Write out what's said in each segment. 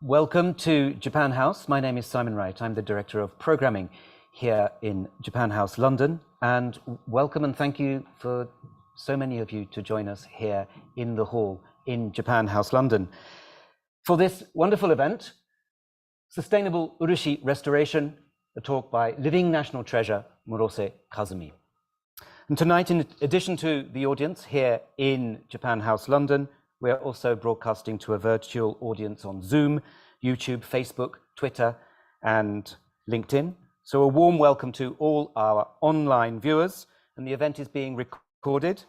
Welcome to Japan House. My name is Simon Wright. I'm the Director of Programming here in Japan House, London. And welcome and thank you for so many of you to join us here in the hall in Japan House, London. For this wonderful event, Sustainable Urushi Restoration, a talk by living national treasure, Murose Kazumi. And tonight, in addition to the audience here in Japan House, London, we are also broadcasting to a virtual audience on Zoom, YouTube, Facebook, Twitter, and LinkedIn. So a warm welcome to all our online viewers. And the event is being recorded,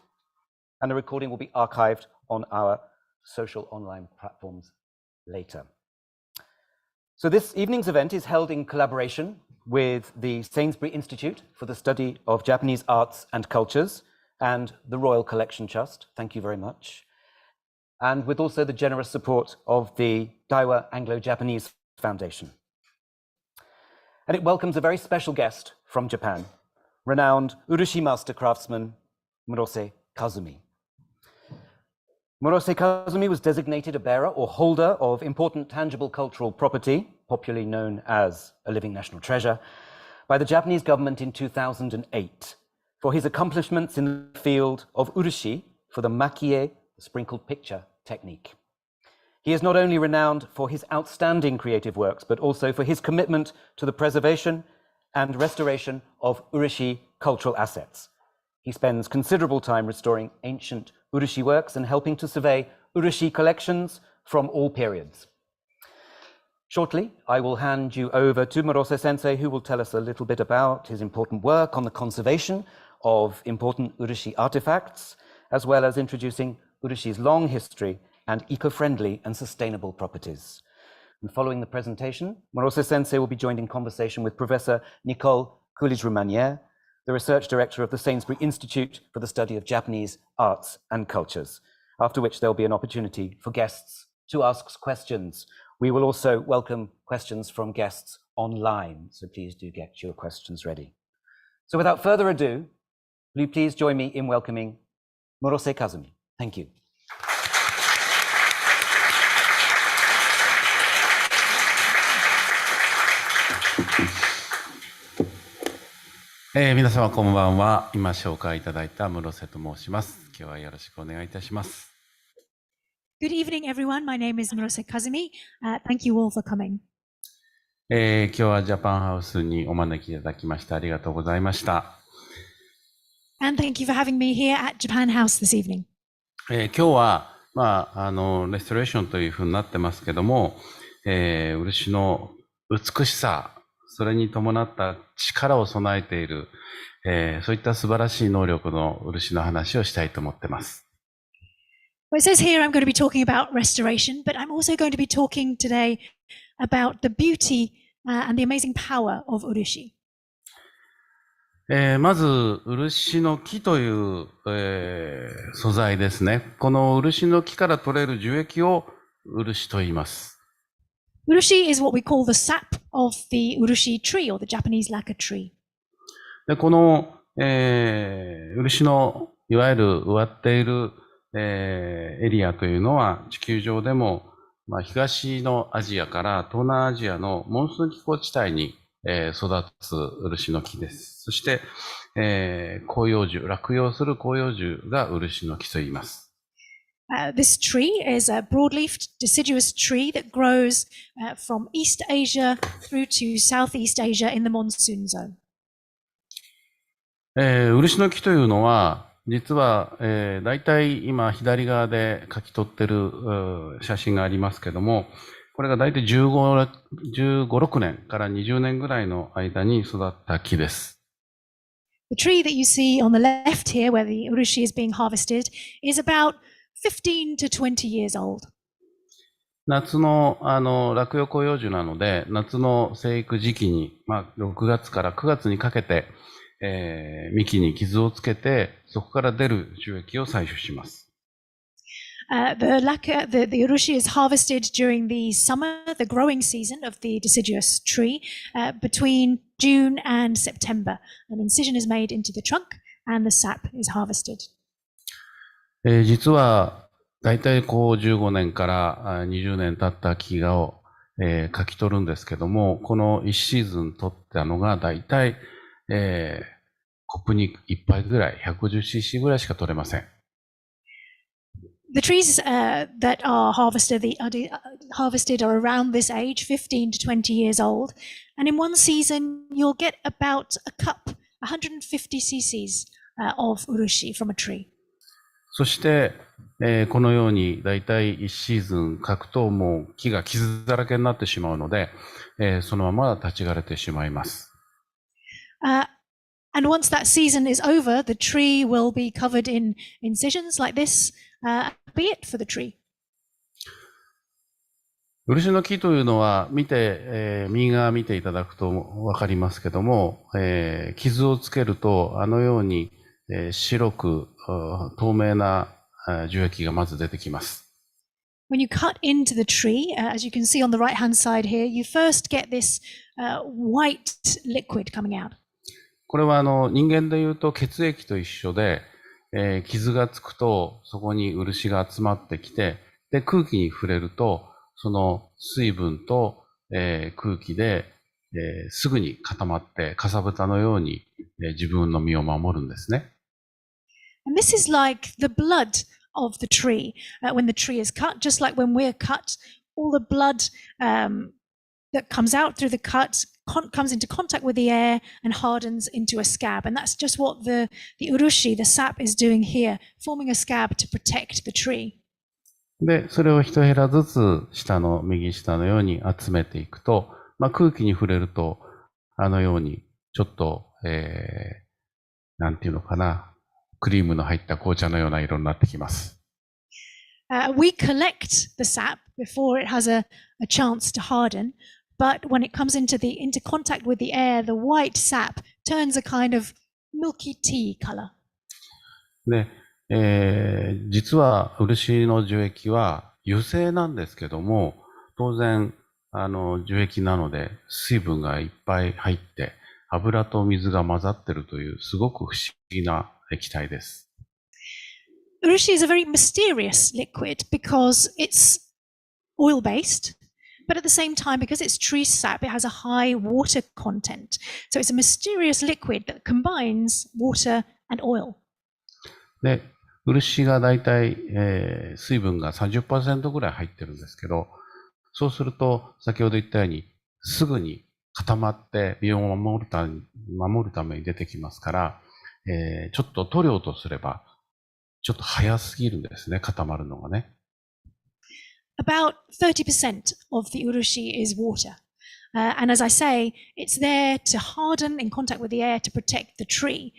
and the recording will be archived on our social online platforms later. So this evening's event is held in collaboration with the Sainsbury Institute for the Study of Japanese Arts and Cultures and the Royal Collection Trust. Thank you very much. And with also the generous support of the Daiwa Anglo-Japanese Foundation. And it welcomes a very special guest from Japan, renowned urushi master craftsman Murose Kazumi. Murose Kazumi was designated a bearer or holder of important tangible cultural property, popularly known as a living national treasure, by the Japanese government in 2008 for his accomplishments in the field of urushi for the makie, sprinkled picture technique. He is not only renowned for his outstanding creative works, but also for his commitment to the preservation and restoration of urushi cultural assets. He spends considerable time restoring ancient urushi works and helping to survey urushi collections from all periods. Shortly, I will hand you over to Murose Sensei, who will tell us a little bit about his important work on the conservation of important urushi artifacts, as well as introducing urushi's long history and eco-friendly and sustainable properties. And following the presentation, Murose Sensei will be joined in conversation with Professor Nicole Coolidge-Roumaniere, the Research Director of the Sainsbury Institute for the Study of Japanese Arts and Cultures, after which there'll be an opportunity for guests to ask questions. We will also welcome questions from guests online, so please do get your questions ready. So without further ado, will you please join me in welcoming Murose Kazumi. Thank you. 皆様こんばんは。今紹介いただいた室瀬と申します。今日はよろしくお願いいたします。 Good evening, everyone. My name is Murose Kazumi. Thank you all for coming. 今日はジャパンハウスにお招きいただきましてありがとうございました。 And thank you for having me here at Japan House this evening. 今日はレストレーションというふうになってますけども、漆の美しさ、それに伴った力を備えている、そういった素晴らしい能力の漆の話をしたいと思ってます。 Well, it says here I'm going to be talking about restoration, but I'm also going to be talking today about the beauty and the amazing power of urushi. まず、漆の木という、素材ですね。この漆の木から取れる樹液を漆と言います。 Urushi is what we call the sap of the urushi tree or the Japanese lacquer tree. でこの、漆のいわゆる植わっている、エリアというのは地球上でも、東のアジアから東南アジアのモンスーン気候地帯に育つ漆の木です。そして、広葉樹、落葉する広葉樹が漆の木と言います。This tree is a broad-leafed deciduous tree that grows from East Asia through to Southeast Asia in the monsoon zone. 漆の木というのは、実は、大体今左側で書き取ってる写真がありますけども、これが大体15、6年から20年ぐらいの間に育った木です。The tree that you see on the left here, where the urushi is being harvested, is about 15 to 20 years old. 夏の落葉広葉樹なので、夏の生育時期に、6月から9月にかけて、幹に傷をつけて、そこから出る樹液を採取します。The urushi is harvested during the summer, the growing season of the deciduous tree, between June and September. An incision is made into the trunk and the sap is harvested. 実は、だいたい15年から20年経った木を、書き取るんですけども、この1シーズン取ったのがだいたい、コップに1杯ぐらい、150cc ぐらいしか取れません。The trees that are harvested are around this age, 15 to 20 years old. And in one season, you'll get about a cup, 150 cc's of urushi from a tree. そして、このようにだいたい1シーズン書くともう木が傷だらけになってしまうので、そのまま立ち枯れてしまいます。And once that season is over, the tree will be covered in incisions like this, be it for the tree. 漆の木というのは右側見ていただくとわかりますけども、傷をつけるとあのように、白く透明な樹液がまず出てきます。When you cut into the tree, as you can see on the right-hand side here, you first get this white liquid coming out. これは人間でいうと血液と一緒で、傷がつくとそこに漆が集まってきて、で空気に触れるとその水分と、空気で、すぐに固まってかさぶたのように、自分の身を守るんですね。And this is like the blood of the tree when the tree is cut, just like when we're cut, all the blood that comes out through the cut comes into contact with the air and hardens into a scab. And that's just what the urushi, the sap, is doing here, forming a scab to protect the tree. で、それを一ヘラずつ右下のように集めていくと、空気に触れると、あのようにちょっと、なんていうのかな、クリームの入った紅茶のような色になってきます。We collect the sap before it has a chance to harden, but when it comes into contact with the air, the white sap turns a kind of milky tea color. で、実は漆の樹液は油性なんですけども、当然樹液なので水分がいっぱい入って油と水が混ざってるというすごく不思議な液体です。Urushi is a very mysterious liquid because it's oil-based, but at the same time, because it's tree sap, it has a high water content. So it's a mysterious liquid that combines water and oil. で、漆がだいたい、水分が 30% ぐらい入ってるんですけど、そうすると先ほど言ったようにすぐに固まって身を守るために出てきますから、ちょっと塗料とすればちょっと早すぎるんですね、固まるのがね。About 30% of the urushi is water. And as I say, it's there to harden in contact with the air to protect the tree.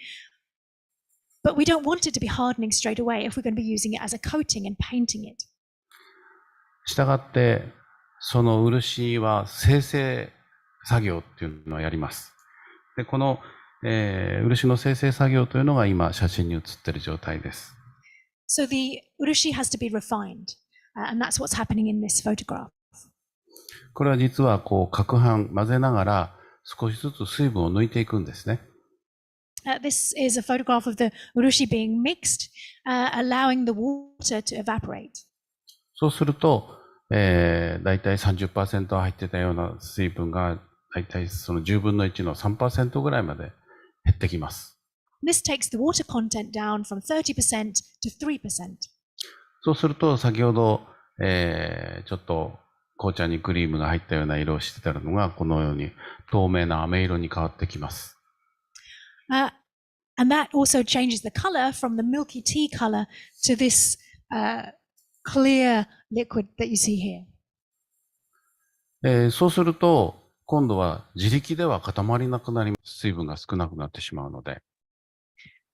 But we don't want it to be hardening straight away if we're going to be using it as a coating and painting it. したがって、その漆は精製作業っていうのをやります。で、この、漆の精製作業というのが今写真に写っている状態です。So the urushi has to be refined, and that's what's happening in this photograph. これは実はこう攪拌混ぜながら少しずつ水分を抜いていくんですね。This is a photograph of the urushi being mixed, allowing the water to evaporate. そうすると、だいたい 30% 入ってたような水分がだいたいその10分の1の 3% ぐらいまで減ってきます。This takes the water content down from 30% to 3%. そうすると先ほど、ちょっと紅茶にクリームが入ったような色をしてたのがこのように透明な飴色に変わってきます。And that also changes the color from the milky tea color to this clear liquid that you see here. そうすると今度は自力では固まりなくなり、水分が少なくなってしまうので。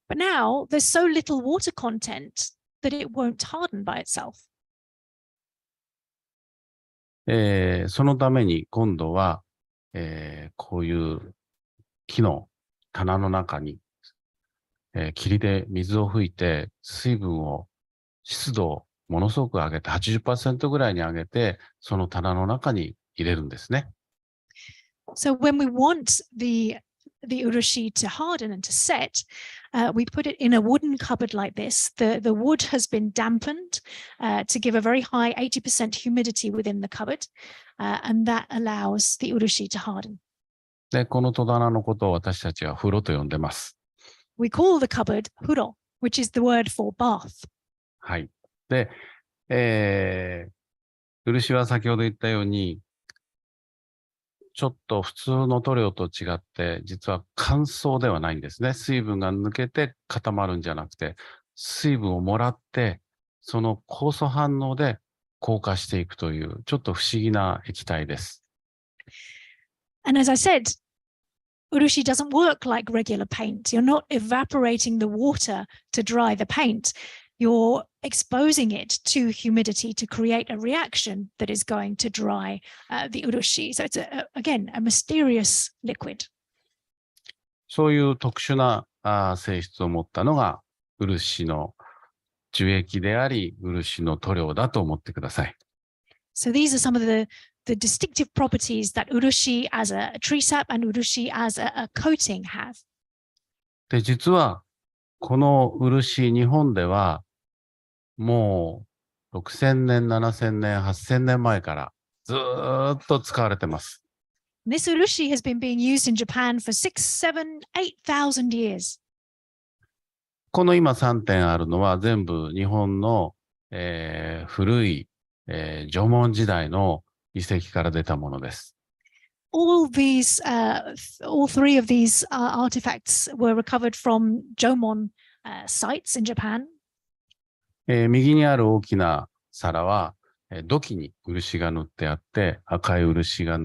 But now there's so little water content that it won't harden by itself. そのために今度は、こういう木の棚の中に、霧で水を吹いて水分を湿度をものすごく上げて 80% ぐらいに上げてその棚の中に入れるんですね。So when we want the the urushi to harden and to set, we put it in a wooden cupboard like this. The wood has been dampened to give a very high 80% humidity within the cupboard, and that allows the urushi to harden. で、この戸棚のことを私たちは風呂と呼んでます。We call the cupboard huro, which is the word for bath. はい。で、漆は先ほど言ったように、ちょっと普通の塗料と違って、実は乾燥ではないんですね。水分が抜けて固まるんじゃなくて、水分をもらって、その酵素反応で硬化していくという、ちょっと不思議な液体です。And as I said, urushi doesn't work like regular paint. You're not evaporating the water to dry the paint. You're exposing it to humidity to create a reaction that is going to dry the urushi. So it's, again, a mysterious liquid. そういう特殊な性質を持ったのが漆の樹液であり、漆の塗料だと思ってください。So these are some of the distinctive properties that urushi as a tree sap and urushi as a coating have. で、実はこの漆、日本ではもう6000年、7000年、8000年前からずーっと使われてます。This urushi has been being used in Japan for 6, 7, 8,000 years. この今3点あるのは全部日本の、古い、縄文時代の遺跡から出たものです。All three of these artifacts were recovered from Jōmon sites in Japan. 右にある大きな皿は、土器に漆が塗ってあって、赤い漆が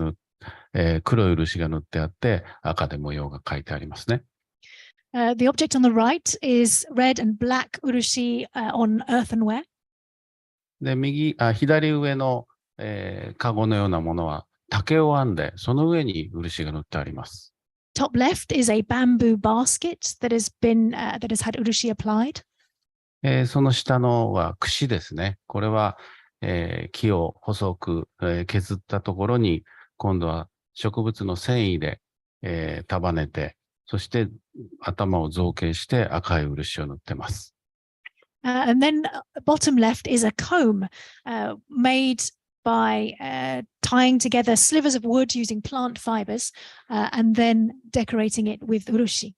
黒い漆が塗ってあって、赤で模様が描いてありますね。The object on the right is red and black urushi on earthenware. で、左上の、カゴのようなものは竹を編んで、その上に漆が塗ってあります。Top left is a bamboo basket that has had urushi applied. その下のは櫛ですね。これは、木を細く、削ったところに、今度は植物の繊維で、束ねて、そして頭を造形して赤い漆を塗ってます。And then bottom left is a comb made by tying together slivers of wood using plant fibers and then decorating it with urushi.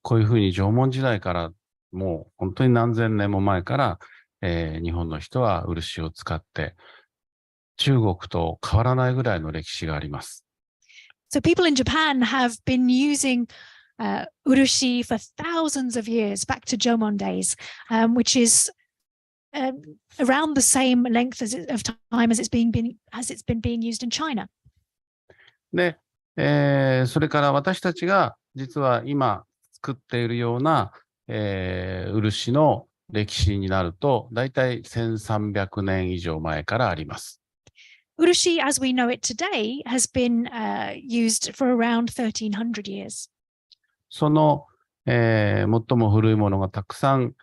こういうふうに縄文時代からもう本当に何千年も前から、日本の人は漆を使って中国と変わらないぐらいの歴史があります。So people in Japan have been using urushi for thousands of years, back to Jōmon days, which is around the same length of time as it's been being used in China. で、それから私たちが実は今作っているような、漆の歴史になると、だいたい1300年以上前からあります。Urushi, as we know it today, has been used for around 1300 years. その、最も古いものがたくさん、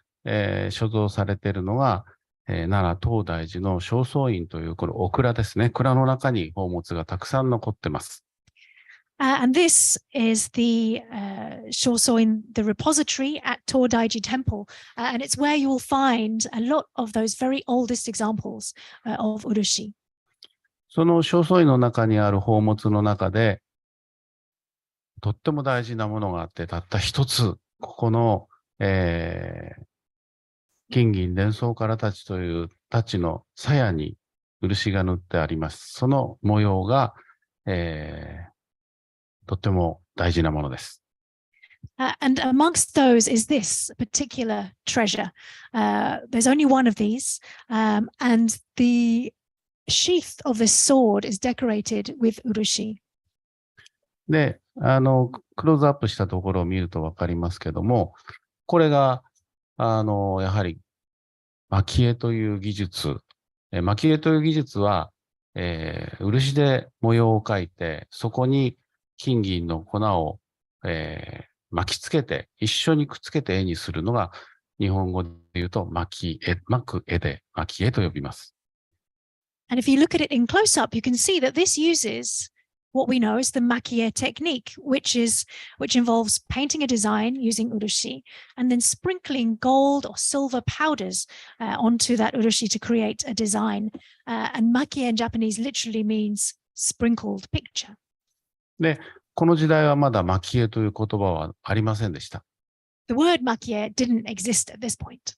所蔵されているのが、奈良東大寺の正倉院というこのお蔵ですね。蔵の中に宝物がたくさん残ってます。And this is the Shosoin, the repository at Todaiji Temple, and it's where you will find a lot of those very oldest examples of urushi. その正倉院の中にある宝物の中で、とっても大事なものがあって、たった一つ、ここの、金銀伝送からたちという太刀の鞘に漆が塗ってあります。その模様が、とっても大事なものです。And amongst those is this particular treasure. There's only one of these, and the sheath of this sword is decorated with urushi. で、クローズアップしたところを見るとわかりますけども、これが、やはり、蒔絵という技術。蒔絵という技術は、漆で模様を描いて、そこに金銀の粉を、巻きつけて、一緒にくっつけて絵にするのが、日本語で言うと蒔絵で蒔絵と呼びます。And if you look at it in close up, you can see that this uses what we know is the makie technique, which involves painting a design using urushi and then sprinkling gold or silver powders onto that urushi to create a design. And makie in Japanese literally means sprinkled picture. で、この時代はまだ蒔絵という言葉はありませんでした。The word makie didn't exist at this point.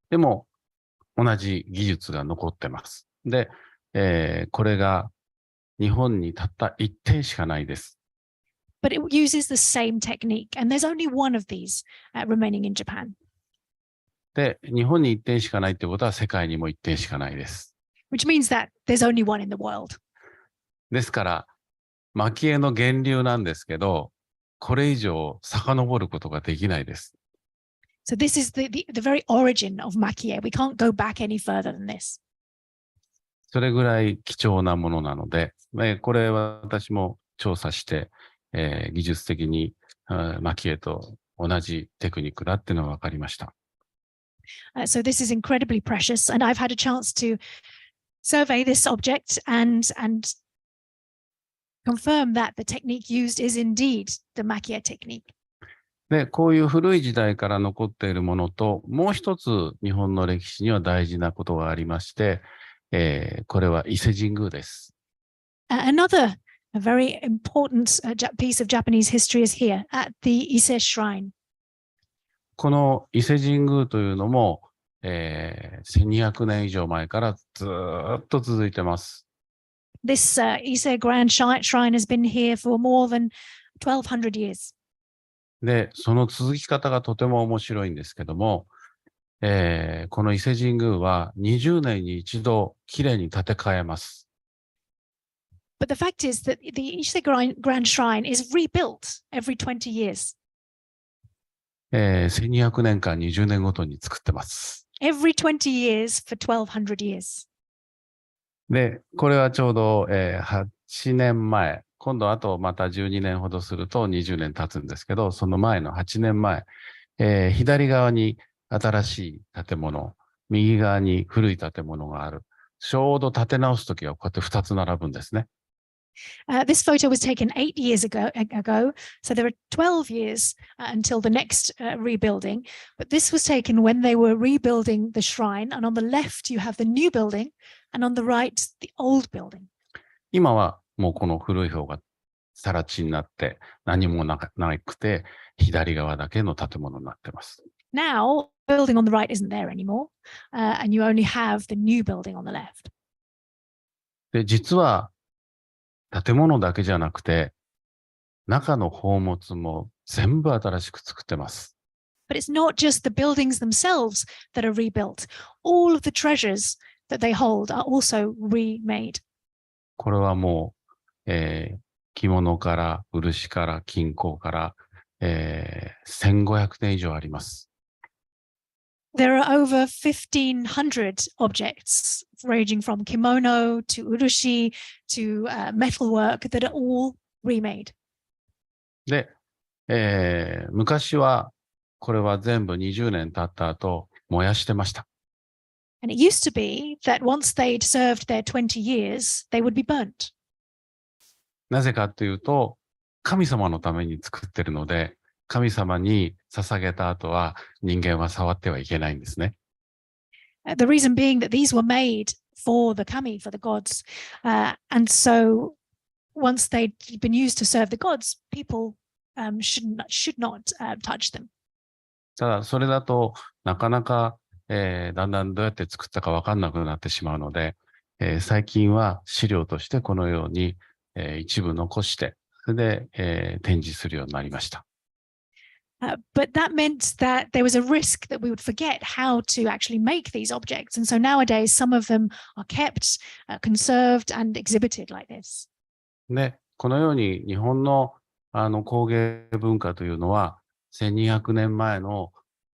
でも、同じ技術が残ってます。で、これが日本にたった一点しかないです。But it uses the same technique, and there's only one of these remaining in Japan. で、日本に一点しかないってことは世界にも一点しかないです。Which means that there's only one in the world. ですから、蒔絵の源流なんですけど、これ以上遡ることができないです。So this is the very origin of makie. We can't go back any further than this. それぐらい貴重なものなので、これは私も調査して、技術的に蒔絵と同じテクニックだっていうのが分かりました。So this is incredibly precious, and I've had a chance to survey this object and confirm that the technique used is indeed the makie technique. で、こういう古い時代から残っているものと、もう一つ日本の歴史には大事なことがありまして、これは伊勢神宮です。Another very important piece of Japanese history is here at the Ise Shrine. この伊勢神宮というのも、1200年以上前からずっと続いてます。This Ise Grand Shrine has been here for more than 1200 years. で、その続き方がとても面白いんですけども、この伊勢神宮は20年に一度きれいに建て替えます。But the fact is that the Ise Grand Shrine is rebuilt every 20 years. 1200年間20年ごとに作ってます。Every 20 years for 1200 years. で、これはちょうど、8年前、今度あとまた12年ほどすると20年経つんですけど、その前の8年前、左側に新しい建物、右側に古い建物がある。ちょうど建て直すときはこうやって2つ並ぶんですね。This photo was taken 8 years ago, so there are 12 years until the next rebuilding. But this was taken when they were rebuilding the shrine, and on the left you have the new building, and on the right the old building. 今はもうこの古い方が更地になって何もなくて左側だけの建物になってます。Now, the building on the right isn't there anymore, and you only have the new building on the left. で、実は建物だけじゃなくて、中の宝物も全部新しく作ってます。But it's not just the buildings themselves that are rebuilt. All of the treasures that they hold are also remade. これはもう、着物から漆から金鉱から、1500点以上あります。There are over 1,500 objects ranging from kimono to urushi to metalwork that are all remade. で、昔はこれは全部20年経った後燃やしてました。And it used to be that once they'd served their 20 years, they would be burnt. なぜかというと、神様のために作ってるので、神様に捧げた後は人間は触ってはいけないんですね。The reason being that these were made for the kami, for the gods. And so once they'd been used to serve the gods, people should not touch them. ただ、それだとなかなか、だんだんどうやって作ったか分かんなくなってしまうので、最近は資料としてこのように、一部残して、それで、展示するようになりました。But that meant that there was a risk that we would forget how to actually make these objects. And so nowadays, some of them are kept, conserved and exhibited like this. で、このように日本の工芸文化というのは、1200年前の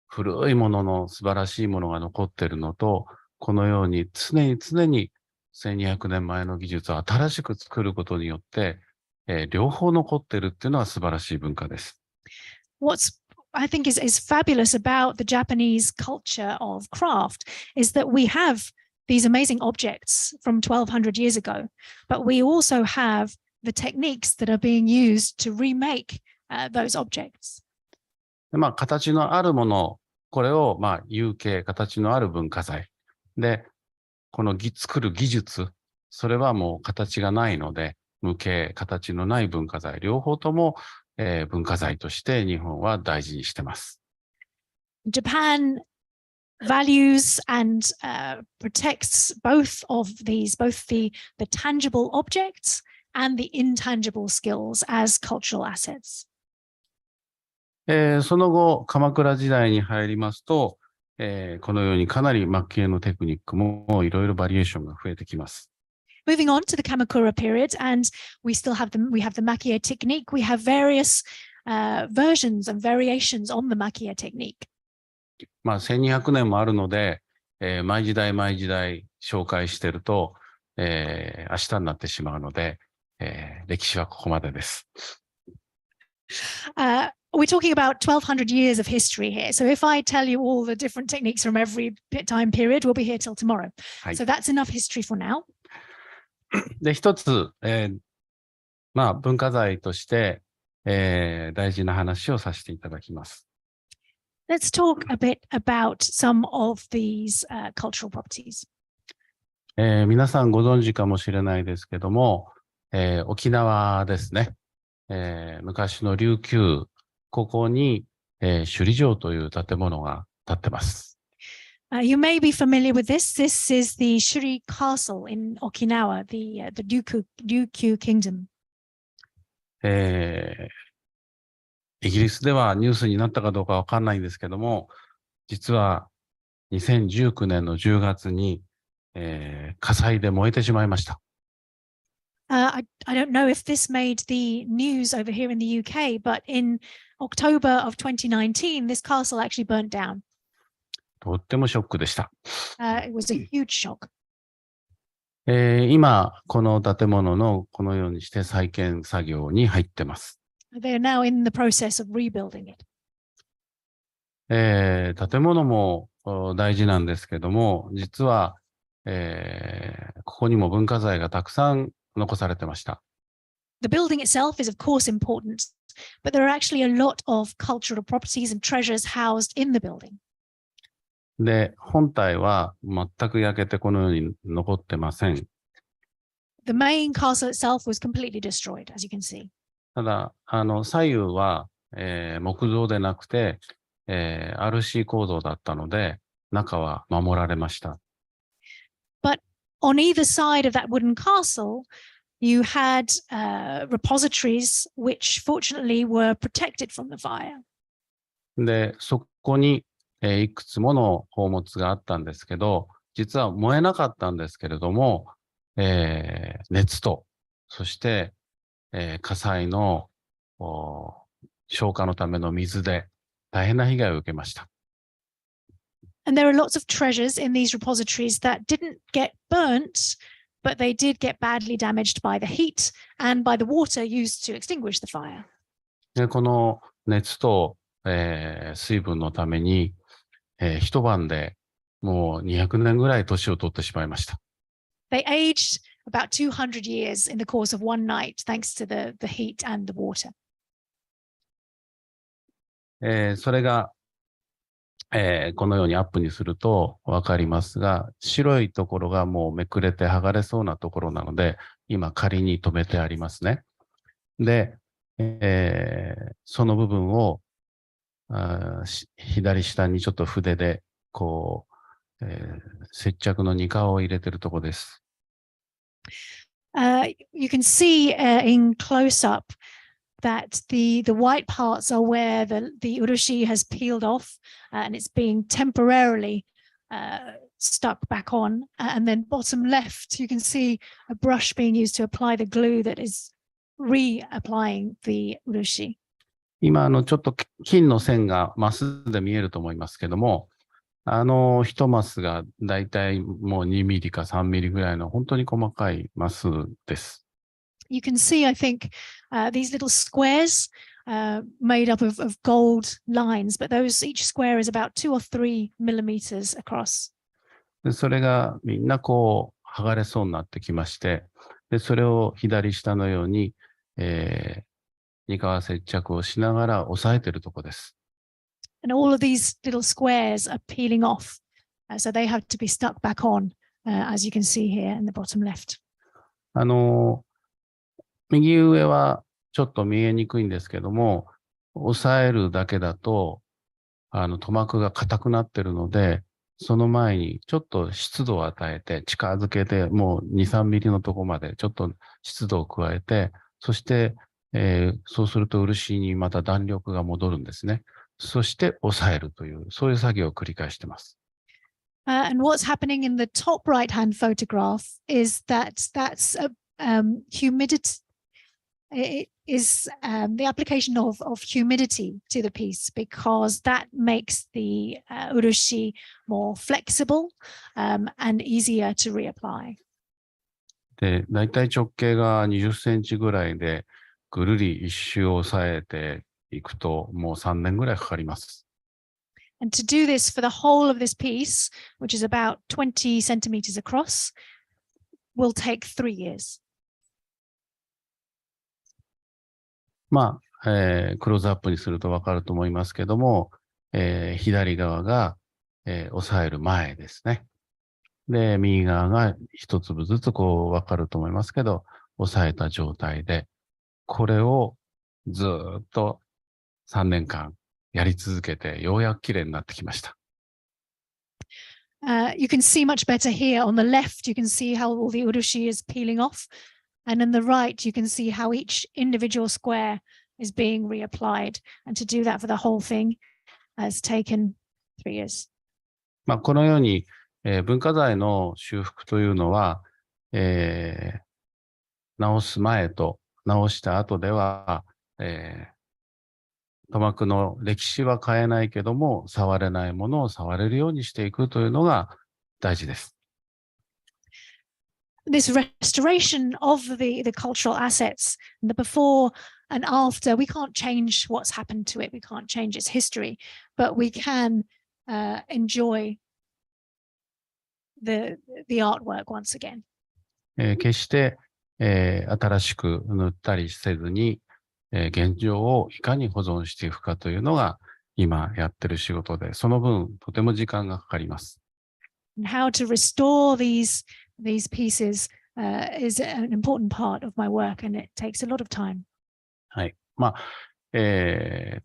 古いものの素晴らしいものが残っているのと、このように常に1200年前の技術を新しく作ることによって、両方残っているっていうのは素晴らしい文化です。What's I think is fabulous about the Japanese culture of craft is that we have these amazing objects from 1200 years ago, but we also have the techniques that are being used to remake those objects. で形のあるもの、これを有形、形のある文化財。で、この作る技術、それはもう形がないので、無形、形のない文化財、両方とも、文化財として日本は大事にしてます。Japan values and protects both of these, both the tangible objects and the intangible skills as cultural assets. その後、鎌倉時代に入りますと、このようにかなり蒔絵のテクニックもいろいろバリエーションが増えてきます。Moving on to the Kamakura period, and we have the makie technique. We have various versions and variations on the makie technique. 1200年もあるので、毎時代毎時代紹介していると、明日になってしまうので、歴史はここまでです。We're talking about 1200 years of history here. So if I tell you all the different techniques from every time period, we'll be here till tomorrow. So that's enough history for now. で、一つ、文化財として、大事な話をさせていただきます。Let's talk a bit about some of these cultural properties. 皆さんご存知かもしれないですけども、沖縄ですね。昔の琉球、ここに、首里城という建物が建ってます。You may be familiar with this. This is the Shuri Castle in Okinawa, the Ryukyu Kingdom. イギリスではニュースになったかどうかわかんないんですけども、実は2019年の10月に、火災で燃えてしまいました。I don't know if this made the news over here in the UK, but in October of 2019, this castle actually burnt down. とってもショックでした。It was a huge shock. 今、この建物のこのようにして再建作業に入ってます。They are now in the process of rebuilding it. 建物も大事なんですけども、実は、ここにも文化財がたくさん残されてました。The building itself is of course important, but there are actually a lot of cultural properties and treasures housed in the building. で、本体は全く焼けてこのように残ってません。The main castle itself was completely destroyed, as you can see. ただ、左右は、木造でなくて、RC 構造だったので、中は守られました。But on either side of that wooden castle, you had repositories which fortunately were protected from the fire. で、そこに、いくつもの宝物があったんですけど、実は燃えなかったんですけれども、熱と、そして、火災の消火のための水で大変な被害を受けました。And there are lots of treasures in these repositories that didn't get burnt, but they did get badly damaged by the heat and by the water used to extinguish the fire. で、この熱と、水分のために、一晩でもう200年ぐらい年を取ってしまいました。They aged about 200 years in the course of one night, thanks to the heat and the water. それが、このようにアップにするとわかりますが、白いところがもうめくれて剥がれそうなところなので、今仮に留めてありますね。で、その部分を左下にちょっと筆でこう、接着の2カを入れてるところです。You can see in close up that the white parts are where the urushi has peeled off and it's being temporarily stuck back on. And then bottom left, you can see a brush being used to apply the glue that is reapplying the urushi. 今、ちょっと金の線がマスで見えると思いますけども、一マスがだいたいもう2ミリか3ミリぐらいの本当に細かいマスです。You can see, I think, these little squares made up of gold lines, but each square is about 2 or 3 millimeters across. でそれがみんなこう剥がれそうになってきまして、で、それを左下のように、二側接着をしながら押さえているところです。And all of these little squares are peeling off. So they have to be stuck back on, as you can see here in the bottom left. 右上はちょっと見えにくいんですけども、押さえるだけだと、塗膜が硬くなっているので、その前にちょっと湿度を与えて、近づけて、もう2、3ミリのところまでちょっと湿度を加えて、そして、そうすると漆にまた弾力が戻るんですね。そして押さえるという、そういう作業を繰り返しています。And what's happening in the top right-hand photograph is that's humidity. It is the application of humidity to the piece, because that makes the urushi more flexible and easier to reapply. で、だいたい直径が20センチぐらいで、ぐるり一周押さえていくと、もう3年ぐらいかかります。And to do this for the whole of this piece, which is about 20 centimeters across, will take 3 years. まあ、クローズアップにするとわかると思いますけども、左側が、押さえる前ですね。で、右側が一粒ずつこうわかると思いますけど、押さえた状態で、これをずっと3年間やり続けて、ようやく綺麗になってきました。You can see much better here. On the left, you can see how all the urushi is peeling off. And on the right, you can see how each individual square is being reapplied. And to do that for the whole thing has taken 3 years. まあ、このように、文化財の修復というのは、直す前と直した後では、塗膜の歴史は変えないけども、触れないものを触れるようにしていくというのが大事です。This restoration of the cultural assets, the before and after, we can't change what's happened to it. We can't change its history, but we can enjoy the artwork once again. 決して、新しく塗ったりせずに、現状をいかに保存していくかというのが今やってる仕事で、その分とても時間がかかります。And how to restore these pieces is an important part of my work, and it takes a lot of time. はい。まあ、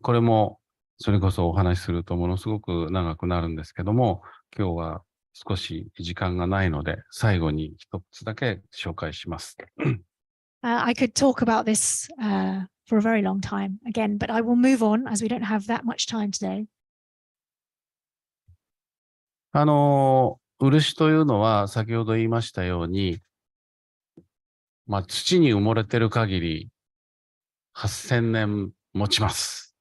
これもそれこそお話しするとものすごく長くなるんですけども、今日は少し時間がないので、最後に一つだけ紹介します。I could talk about this for a very long time again, but I will move on as we don't have that much time today. 漆というのは先ほど言いましたように、まあ、土に埋もれてる限り8000年持ちます。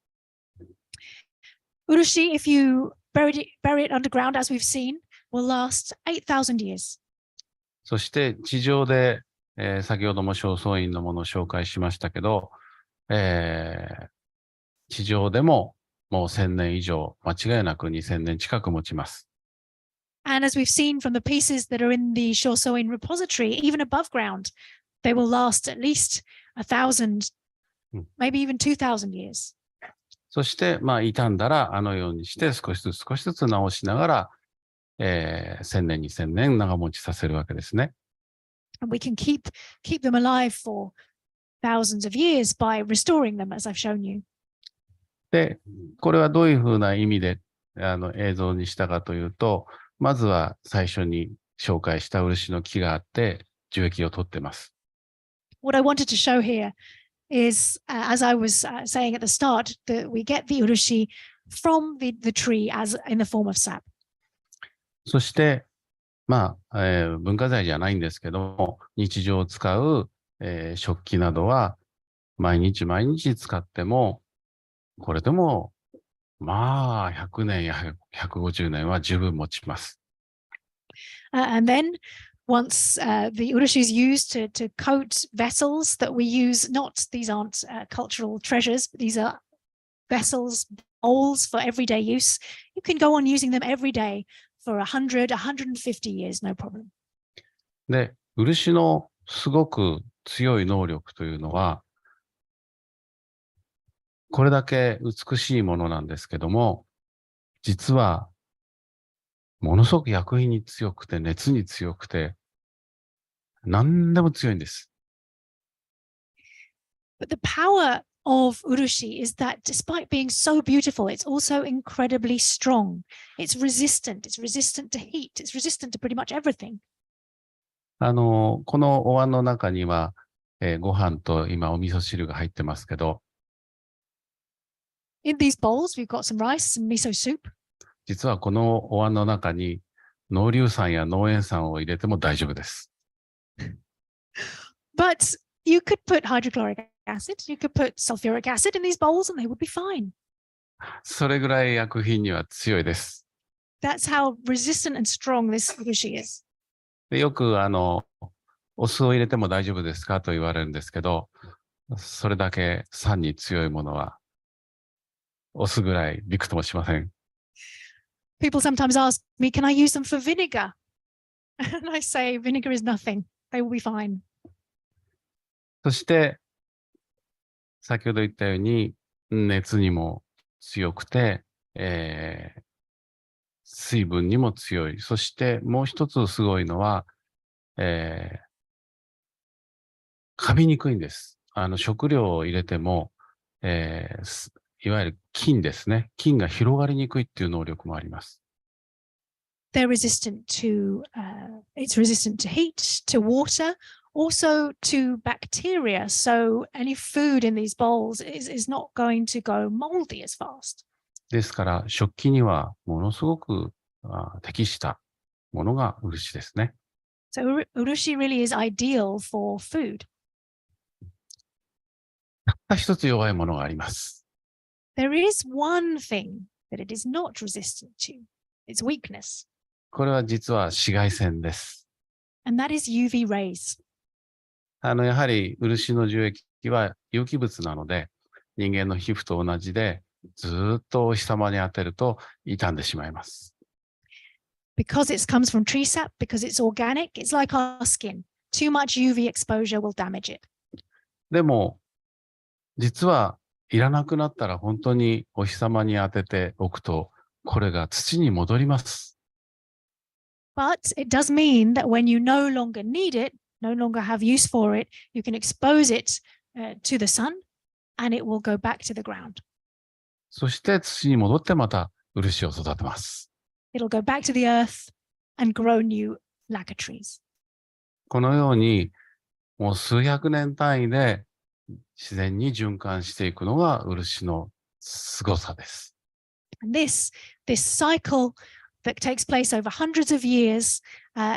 Urushi, if you bury it underground, as we've seen, will last 8,000 years. そして地上で、先ほども正倉院のものを紹介しましたけど、地上でももう1000年以上、間違いなく2000年近く持ちます。And as we've seen from the pieces that are in the Shosoin repository, even above ground, they will last at least 1,000, maybe even 2,000 years. そして、まあ、傷んだらあのようにして少しずつ直しながら、1000年、2000年長持ちさせるわけですね。And we can keep them alive for thousands of years by restoring them, as I've shown you. で、これはどういうふうな意味で映像にしたかというと、まずは最初に紹介した漆の木があって樹液を取ってます。What I wanted to show here is, as I was saying at the start, that we get the urushi from the tree as in the form of sap. そして、まあ、文化財じゃないんですけども、日常使う、食器などは毎日使っても、これでもまあ100年や150年は十分持ちます。And then once the urushi is used to coat vessels that we use, these aren't cultural treasures, but these are vessels, bowls for everyday use. You can go on using them every day for 100, 150 years, no problem. で、漆のすごく強い能力というのは、これだけ美しいものなんですけども、実は、ものすごく薬品に強くて、熱に強くて、何でも強いんです。But the power of urushi is that despite being so beautiful, it's also incredibly strong. It's resistant. It's resistant to heat. It's resistant to pretty much everything. このお椀の中には、ご飯と今お味噌汁が入ってますけど、In these bowls, we've got some rice, some miso soup. 実はこのお椀の中に濃硫酸や濃塩酸を入れても大丈夫です。But you could put hydrochloric acid, you could put sulfuric acid in these bowls and they would be fine. それぐらい薬品には強いです。That's how resistant and strong this urushi is. でよくお酢を入れても大丈夫ですかと言われるんですけど、それだけ酸に強いものは、お酢ぐらいびくともしません。People sometimes ask me, can I use them for vinegar? And I say, vinegar is nothing. They will be fine. そして、先ほど言ったように、熱にも強くて、水分にも強い。そしてもう一つすごいのは、カビにくいんです。食料を入れても、いわゆる菌ですね。菌が広がりにくいっていう能力もあります。They're resistant to, it's resistant to heat, to water, also to bacteria. So any food in these bowls is not going to go moldy as fast. ですから、食器にはものすごく適したものが漆ですね。So urushi really is ideal for food. たった一つ弱いものがあります。There is one thing that it is not resistant to. Its weakness. これは実は紫外線です。And that is UV rays. やはり漆の樹液は有機物なので、人間の皮膚と同じで、ずっとお日様に当てると傷んでしまいます。Because it comes from tree sap, because it's organic, it's like our skin. Too much UV exposure will damage it. でも、実はいらなくなったら本当にお日様に当てておくと、これが土に戻ります。But it does mean that when you no longer need it, no longer have use for it, you can expose it to the sun and it will go back to the ground. そして土に戻ってまた漆を育てます。It'll go back to the earth and grow new lacquer trees. このように、もう数百年単位で自然に循環していくのが漆の凄さです。And this cycle that takes place over hundreds of years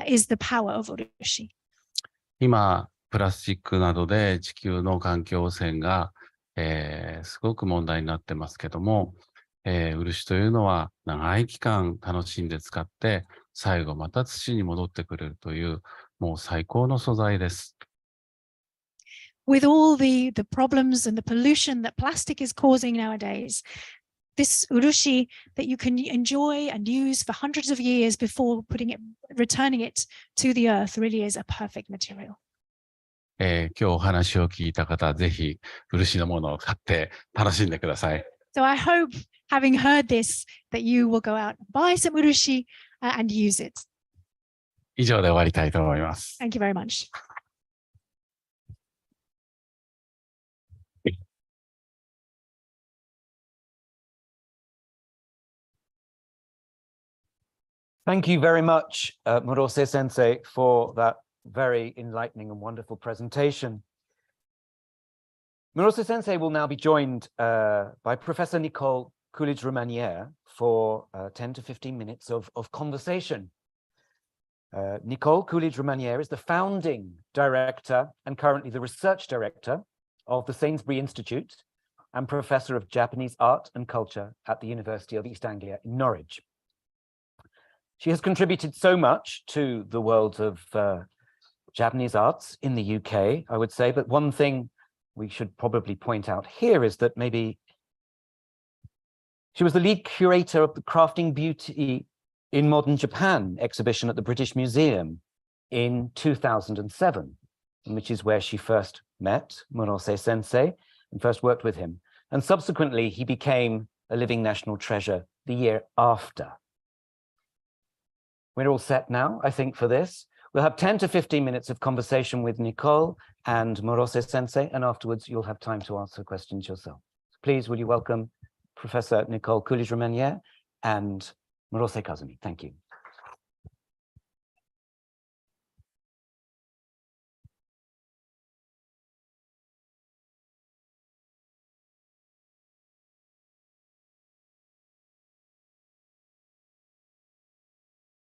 is the power of urushi. 今、プラスチックなどで地球の環境汚染が、すごく問題になってますけども、漆というのは長い期間楽しんで使って、最後また土に戻ってくれるという、もう最高の素材です。With all the problems and the pollution that plastic is causing nowadays, this urushi that you can enjoy and use for hundreds of years before returning it to the earth really is a perfect material. 今日お話を聞いた方、ぜひ漆のものを買って楽しんでください。So I hope, having heard this, that you will go out and buy some urushi and use it. 以上で終わりたいと思います。Thank you very much. Thank you very much, Murose Sensei, for that very enlightening and wonderful presentation. Murose Sensei will now be joined by Professor Nicole Coolidge-Romanière for 10 to 15 minutes of conversation. Nicole Coolidge-Romanière is the founding director and currently the research director of the Sainsbury Institute and professor of Japanese art and culture at the University of East Anglia in Norwich. She has contributed so much to the world of Japanese arts in the UK, I would say, but one thing we should probably point out here is that maybe she was the lead curator of the Crafting Beauty in Modern Japan exhibition at the British Museum in 2007. which is where she first met Murose Sensei and first worked with him. And subsequently, he became a living national treasure the year after. We're all set now, I think, for this. We'll have 10 to 15 minutes of conversation with Nicole and Murose Sensei, and afterwards you'll have time to answer questions yourself. So please, will you welcome Professor Nicole Coolidge-Romanier and Murose Kazumi. Thank you.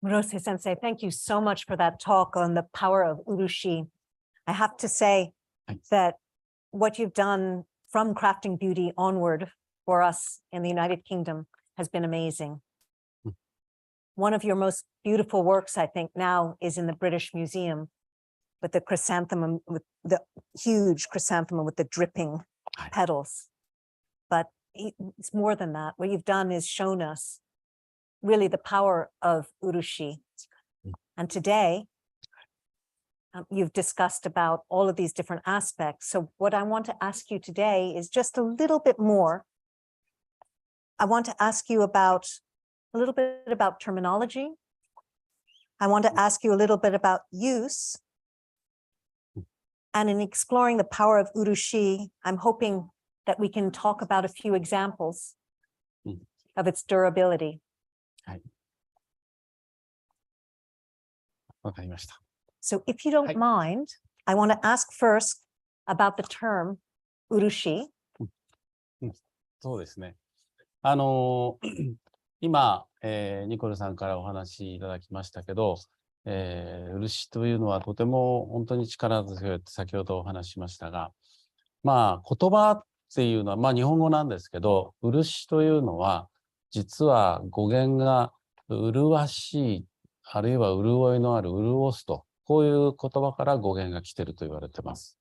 Murose Sensei, thank you so much for that talk on the power of urushi. I have to say that what you've done from crafting beauty onward for us in the United Kingdom has been amazing. One of your most beautiful works, I think, now is in the British Museum with the chrysanthemum, with the huge chrysanthemum with the dripping petals. But it's more than that. What you've done is shown us really the power of urushi. And today, you've discussed about all of these different aspects. So what I want to ask you today is just a little bit more. I want to ask you about a little bit about terminology. I want to ask you a little bit about use. And in exploring the power of urushi, I'm hoping that we can talk about a few examples of its durability. So if you don't mind, I want to ask first about the term urushi. そうですね。今、ニコルさんからお話しいただきましたけど、漆というのはとても本当に力強いって先ほどお話ししましたが、まあ言葉っていうのは、まあ日本語なんですけど、漆というのは実は語源が麗しい、あるいは潤いのある、潤すと、こういう言葉から語源が来ていると言われています。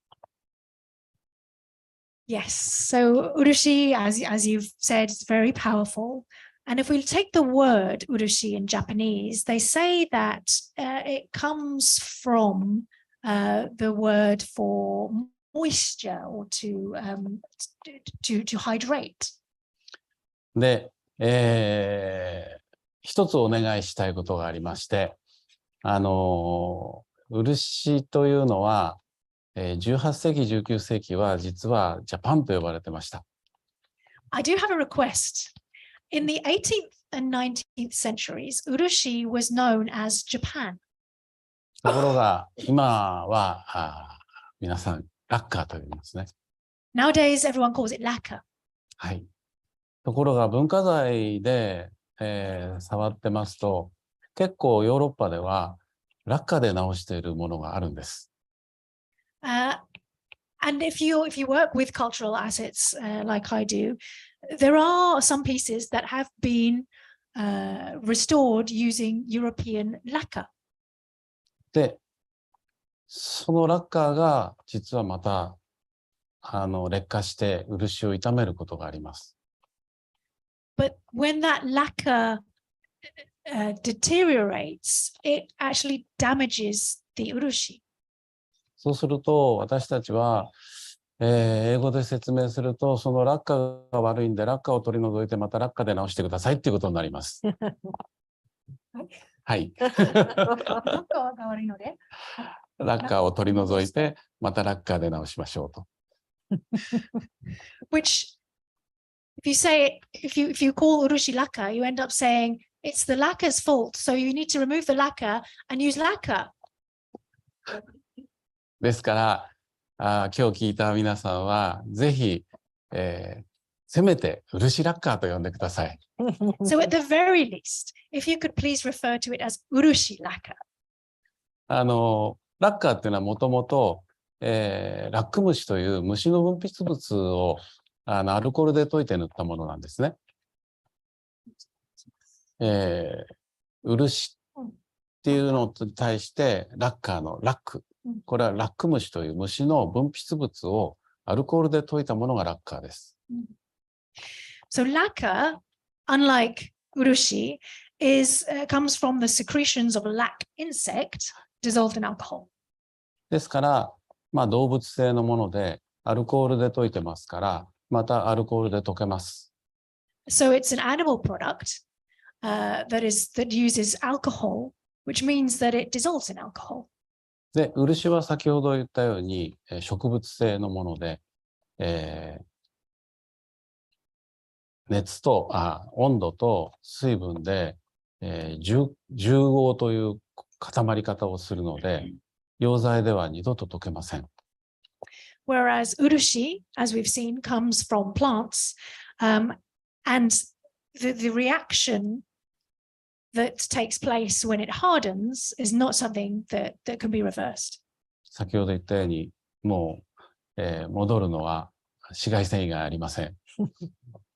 Yes, so urushi, as you've said, is very powerful. And if we take the word urushi in Japanese, they say that it comes from the word for moisture or to hydrate. で、一つお願いしたいことがありまして、漆というのは、18世紀、19世紀は実はジャパンと呼ばれてました。I do have a request. In the 18th and 19th centuries, urushi was known as Japan. ところが、今は皆さん、ラッカーと呼びますね。Nowadays, everyone calls it lacquer. はい。ところが、文化財で、触ってますと、結構ヨーロッパでは、ラッカーで直しているものがあるんです。And if you work with cultural assets like I do, there are some pieces that have been restored using European lacquer. で、そのラッカーが実はまた劣化して漆を傷めることがあります。But when that lacquer deteriorates, it actually damages the urushi. そうすると私たちは、英語で説明するとそのラッカーが悪いんでラッカーを取り除いてまたラッカーで直してくださいっていうことになります。はい。ラッカーを取り除いてまたラッカーで直しましょうと。Which, if you say if you call urushi lacquer, you end up saying it's the lacquer's fault, so you need to remove the lacquer and use lacquer. ですから今日聞いた皆さんはぜひ、せめて漆ラッカーと呼んでください。So at the very least, if you could please refer to it as urushi lacquer. ラッカーっていうのはもともとラック虫という虫の分泌物をアルコールで溶いて塗ったものなんですね。漆っていうのに対してラッカーのラック。これはラック虫という虫の分泌物をアルコールで溶いたものがラッカーです。So lacquer, unlike urushi, comes from the secretions of a lac insect dissolved in alcohol. ですから、まあ、動物性のもので、アルコールで溶いてますから、またアルコールで溶けます。So it's an animal product that uses alcohol, which means that it dissolves in alcohol. で、漆は先ほど言ったように、植物性のもので、温度と水分で、重合という固まり方をするので、溶剤では二度と溶けません。Whereas urushi, as we've seen, comes from plants, and the reaction that takes place when it hardens is not something that can be reversed. 先ほど言ったように、もう、戻るのは紫外線以外ありません。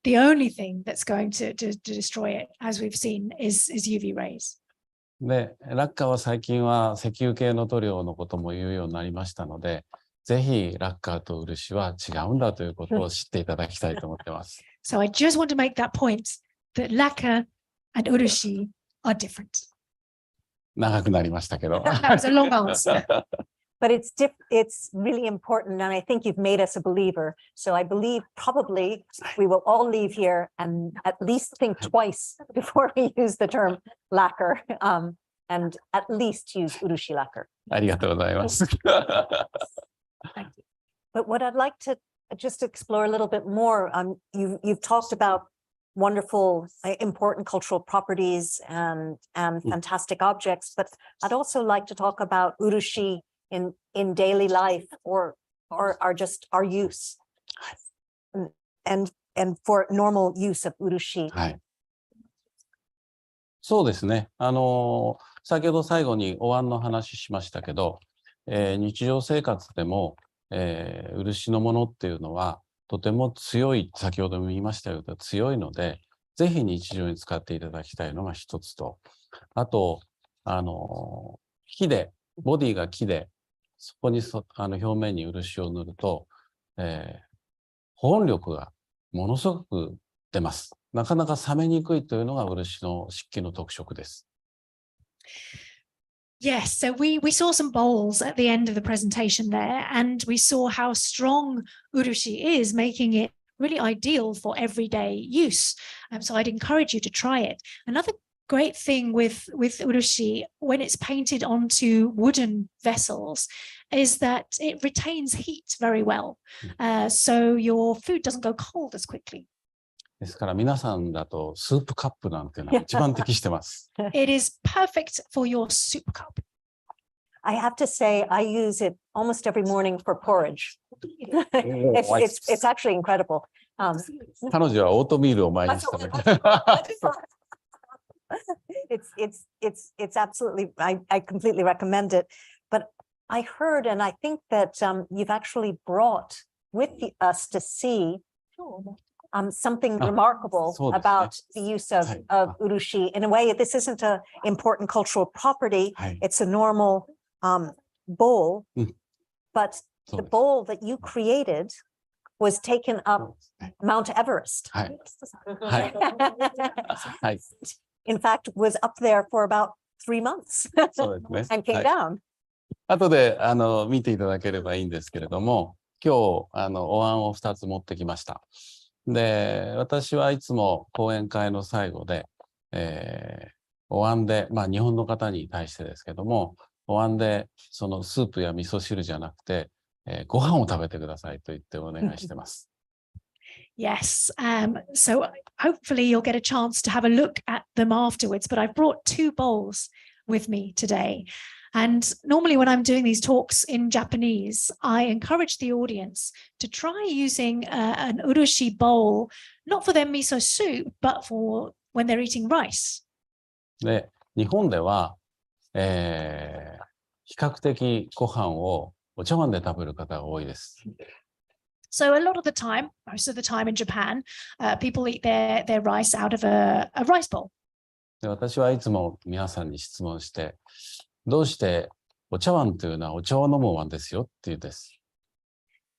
The only thing that's going to destroy it, as we've seen, is UV rays. で、ラッカーは最近は石油系の塗料のことも言うようになりましたので、ぜひラッカーと漆は違うんだということを知っていただきたいと思ってます。So I just want to make that point that lacquer and urushi are different. 長くなりましたけど。That was a long answer. But it's really important, and I think you've made us a believer. So I believe probably we will all leave here and at least think twice before we use the term lacquer, and at least use urushi lacquer. ありがとうございます。Thank you. But what I'd like to just explore a little bit more, you've talked about wonderful, important cultural properties and fantastic objects, but I'd also like to talk about urushi in daily life or just our use and for normal use of urushi. はい。そうですね。先ほど最後にお椀の話しましたけど、日常生活でも、漆のものっていうのはとても強い、先ほども言いましたように強いので、ぜひ日常に使っていただきたいのが一つと、あと、木で、ボディが木で、そこに表面に漆を塗ると、保温力がものすごく出ます。なかなか冷めにくいというのが漆の漆器の特色です。Yes, so we saw some bowls at the end of the presentation there, and we saw how strong urushi is, making it really ideal for everyday use. So I'd encourage you to try it. Another great thing with urushi, when it's painted onto wooden vessels, is that it retains heat very well. So your food doesn't go cold as quickly. ですから皆さんだとスープカップなんていうのは一番適してます。It is perfect for your soup cup. I have to say, I use it almost every morning for porridge. It's actually incredible. 彼女はオートミールを毎日食べて。It's absolutely, I completely recommend it. But I heard, and I think that you've actually brought with us to see something remarkable about the use of urushi. In a way, this isn't an important cultural property. It's a normal bowl, but the bowl that you created was taken up Mount Everest. In fact, was up there for about 3 months and came down. 後で見ていただければいいんですけれども、今日お椀を2つ持ってきました。で、私はいつも講演会の最後で、お椀で、まあ日本の方に対してですけども、お椀でそのスープや味噌汁じゃなくて、ご飯を食べてくださいと言ってお願いしてます。Yes, so hopefully you'll get a chance to have a look at them afterwards, but I've brought 2 bowls with me today. And normally when I'm doing these talks in Japanese, I encourage the audience to try using an urushi bowl, not for their miso soup, but for when they're eating rice. で、日本では、比較的ご飯をお茶碗で食べる方が多いです。So a lot of the time, most of the time in Japan, people eat their rice out of a rice bowl. で、私はいつも皆さんに質問して、どうしてお茶碗というのはお茶を飲む碗ですよっていうです。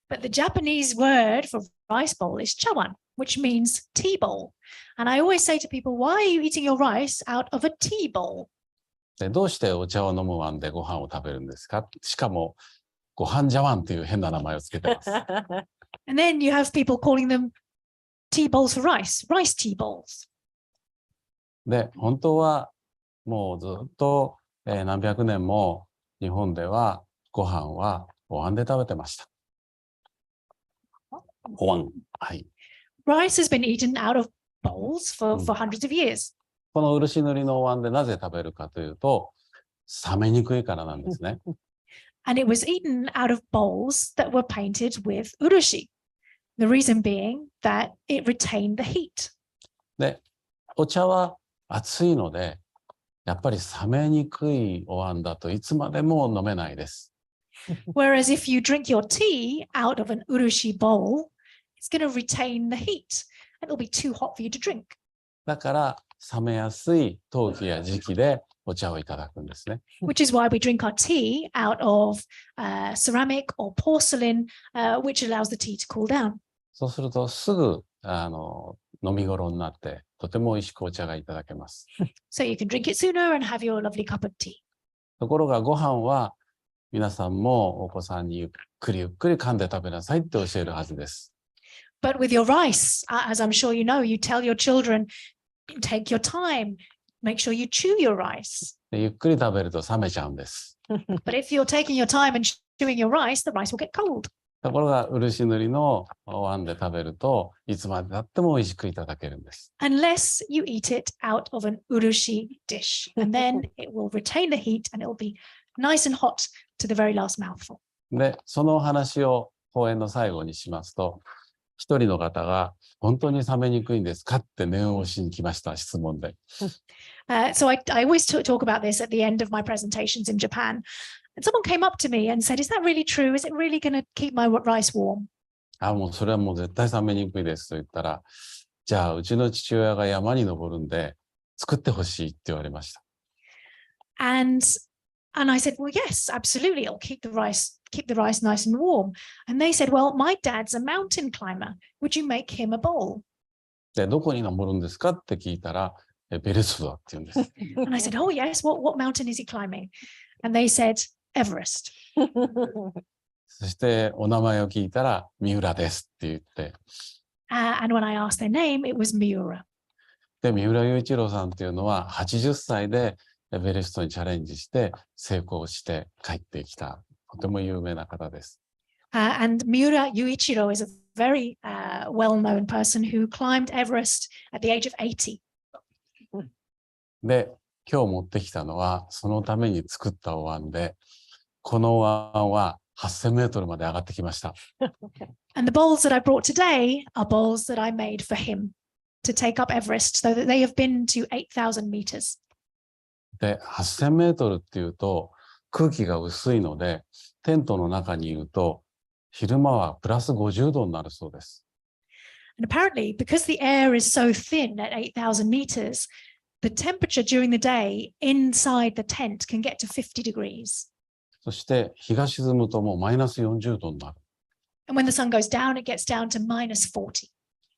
But the Japanese word for rice bowl is chawan, which means tea bowl. And I always say to people, why are you eating your rice out of a tea bowl? で、どうしてお茶を飲む碗でご飯を食べるんですか？しかもご飯茶碗という変な名前をつけてます。And then you have people calling them tea bowls for rice tea bowls. で、本当はもうずっと、何百年も日本ではご飯はお椀で食べてました。お椀。はい。Rice has been eaten out of bowls for hundreds of years. この漆塗りのお椀でなぜ食べるかというと、冷めにくいからなんですね。And it was eaten out of bowls that were painted with urushi. The reason being that it retained the heat. で、お茶は熱いので、やっぱり冷めにくいお椀だといつまでも飲めないです。Whereas if you drink your tea out of an urushi bowl, it's going to retain the heat and it'll be too hot for you to drink. だから冷めやすい陶器や磁器でお茶をいただくんですね。Which is why we drink our tea out of ceramic or porcelain, which allows the tea to cool down. そうするとすぐ飲み頃になってとても美味しくお茶がいただけます。So you can drink it sooner and have your lovely cup of tea. ところがご飯は皆さんもお子さんにゆっくりゆっくり噛んで食べなさいって教えるはずです。But with your rice, as I'm sure you know, you tell your children, take your time, make sure you chew your rice. でゆっくり食べると冷めちゃうんです。But if you're taking your time and chewing your rice, the rice will get cold. ところが漆塗りのお椀で食べるといつまでたっても美味しくいただけるんです。Unless you eat it out of an urushi dish, and then it will retain the heat and it will be nice and hot to the very last mouthful. で、そのお話を講演の最後にしますと、一人の方が本当に冷めにくいんですかって念を押しに来ました、質問で。So I always talk about this at the end of my presentations in Japan. And someone came up to me and said, is that really true? Is it really going to keep my rice warm? もうそれはもう絶対冷めにくいですと言ったら、じゃあうちの父親が山に登るんで作ってほしいって言われました。And I said, well, yes, absolutely. It'll keep the rice nice and warm. And they said, well, my dad's a mountain climber. Would you make him a bowl? で、どこに登るんですかって聞いたら、ベレストだって言うんです。And I said, oh, yes. What mountain is he climbing? And they said, Everest. そしてお名前を聞いたら、三浦ですって言って。And when I asked their name, it was Miura. で、三浦雄一郎さんっていうのは80歳でエベレストにチャレンジして成功して帰ってきたとても有名な方です。And Miura Yuichiro is a very well-known person who climbed Everest at the age of 80. で、今日持ってきたのはそのために作ったお椀で、このお椀は8000メートルまで上がってきました。And the bowls that I brought today are bowls that I made for him to take up Everest, so that they have been to 8,000 meters. で、8000メートルっていうと空気が薄いので、テントの中にいると昼間はプラス50度になるそうです。And apparently, because the air is so thin at 8,000 meters, the temperature during the day inside the tent can get to 50 degrees. そして日が沈むともうマイナス40度になる。And when the sun goes down, it gets down to minus 40.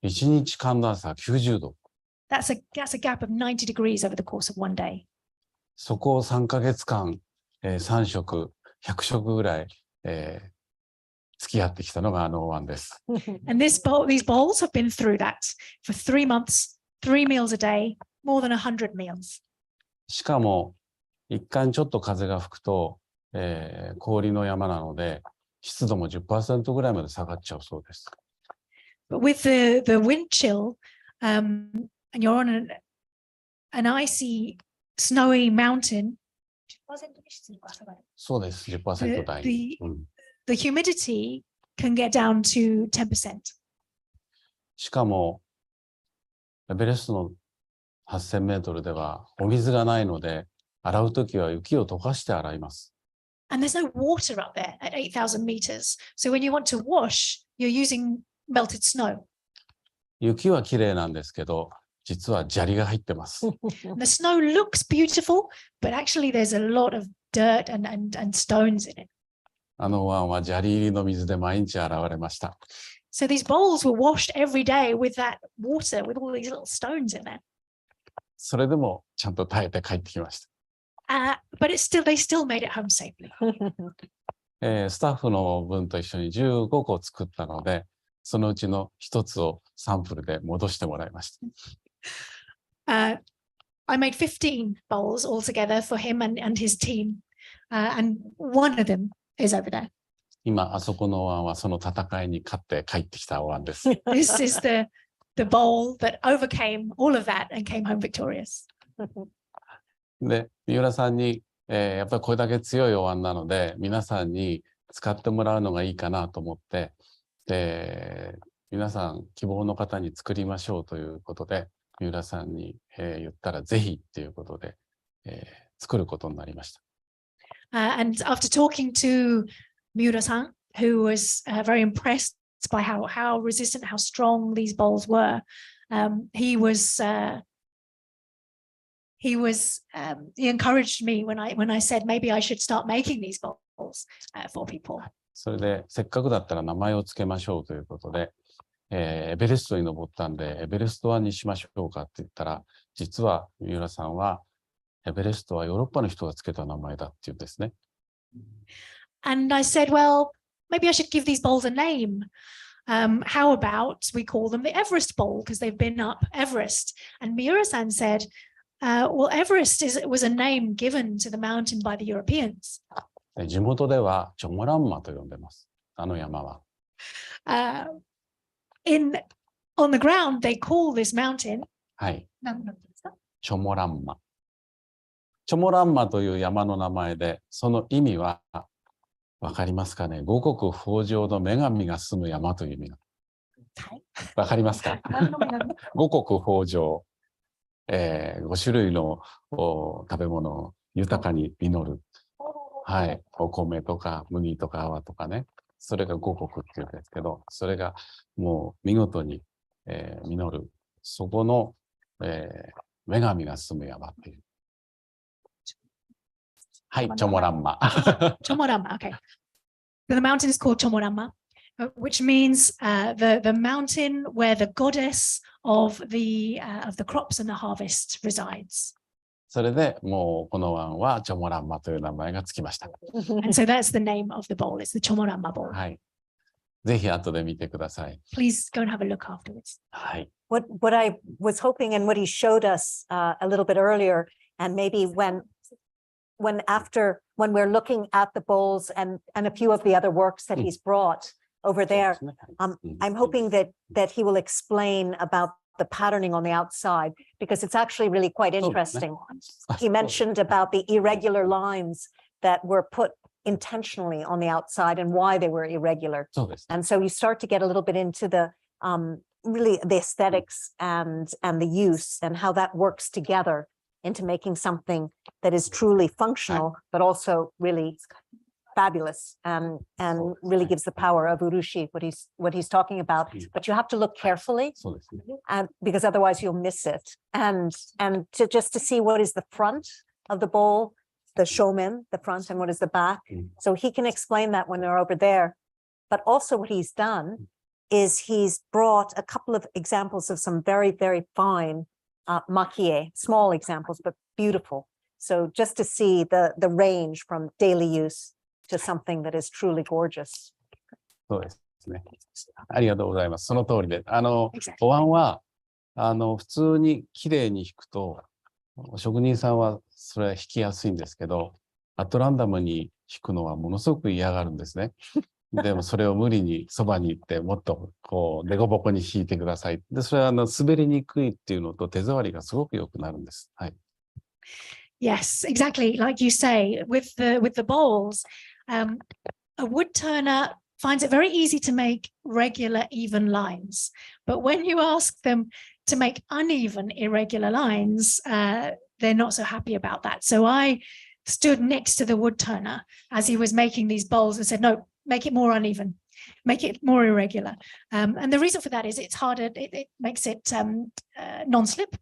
1日寒暖差90度。That's a gap of 90 degrees over the course of one day. そこを3ヶ月間、3食、100食ぐらい、付き合ってきたのがあのお椀です。And these bowls have been through that for 3 months, 3 meals a day, more than 100 meals. しかも、一旦ちょっと風が吹くと、氷の山なので、湿度も 10% ぐらいまで下がっちゃうそうです。But with the wind chill, and you're on an icy, snowy mountain, そうです、10% 台。the humidity can get down to 10%. しかも、エベレストの8000メートルではお水がないので、洗うときは雪を溶かして洗います。And there's no water up there at 8,000 meters. So when you want to wash, you're using melted snow. 雪は綺麗なんですけど、実は砂利が入ってます。The snow looks beautiful, but actually there's a lot of dirt and stones in it. あの椀は砂利入りの水で毎日洗われました。So these bowls were washed every day with that water, with all these little stones in there. それでもちゃんと耐えて帰ってきました。But they still made it home safely. スタッフの分と一緒に15個作ったので、そのうちの一つをサンプルで戻してもらいました。I made 15 bowls altogether for him and his team. And one of them is over there. 今、あそこのお椀はその戦いに勝って帰ってきたお椀です。This is the bowl that overcame all of that and came home victorious. で、三浦さんに、やっぱりこれだけ強いお椀なので、皆さんに使ってもらうのがいいかなと思って、で、皆さん希望の方に作りましょうということで、三浦さんに、言ったらぜひということで、作ることになりました。And after talking to Murose-san, who was very impressed by how resistant, how strong these bowls were, he encouraged me when I said maybe I should start making these bowls for people. それでせっかくだったら名前をつけましょうということで、エベレストに登ったんでエベレスト湾にしましょうかって言ったら、実は三浦さんはエベレストはヨーロッパの人がつけた名前だっていうんですね。And I said, well, maybe I should give these bowls a name. How about we call them the Everest Bowl because they've been up Everest? And Murose-san said, well, Everest was a name given to the mountain by the Europeans. 地元ではチョモランマと呼んでます。あの山は。On the ground, they call this mountain. はい。チョモランマ。チョモランマという山の名前で、その意味はわかりますかね。五穀豊穣の女神が住む山という意味が。わかりますか。五穀豊穣、5種類の食べ物を豊かに実る。はい。お米とか麦とか泡とかね。それが五穀っていうんですけど、それがもう見事に、実る。そこの、女神が住む山っていう。はい、チョモランマ。Chomorama, okay. The mountain is called Chomorama, which means the mountain where the goddess of the crops and the harvest resides. それでもうこの湾はチョモランマという名前がつきました。And so that's the name of the bowl. It's the Chomorama bowl. はい。ぜひ後で見てください。Please go and have a look afterwards. はい。What I was hoping and what he showed us a little bit earlier, and maybe when we're looking at the bowls and a few of the other works that he's brought over there, I'm hoping that he will explain about the patterning on the outside, because it's actually really quite interesting. He mentioned about the irregular lines that were put intentionally on the outside and why they were irregular. And so you start to get a little bit into the really the aesthetics and the use and how that works together into making something that is truly functional, but also really fabulous and really gives the power of urushi, what he's talking about. But you have to look carefully, because otherwise you'll miss it. And just to see what is the front of the bowl, the shomen, the front, and what is the back. So he can explain that when they're over there. But also what he's done is he's brought a couple of examples of some very, very fine makie, small examples, but beautiful. So just to see the range from daily use to something that is truly gorgeous. そうですね。ありがとうございます。その通りで。お椀は、普通に綺麗に引くと、職人さんはそれは引きやすいんですけど、アトランダムに引くのはものすごく嫌がるんですね。でもそれを無理にそばに行ってもっとこうデコボコに引いてください。で、それは滑りにくいっていうのと手触りがすごく良くなるんです。はい。Yes, exactly. Like you say, with the bowls, a wood turner finds it very easy to make regular, even lines. But when you ask them to make uneven, irregular lines, they're not so happy about that. So I stood next to the wood turner as he was making these bowls and said, no, make it more uneven, make it more irregular. And the reason for that is it's harder, it makes it non-slip.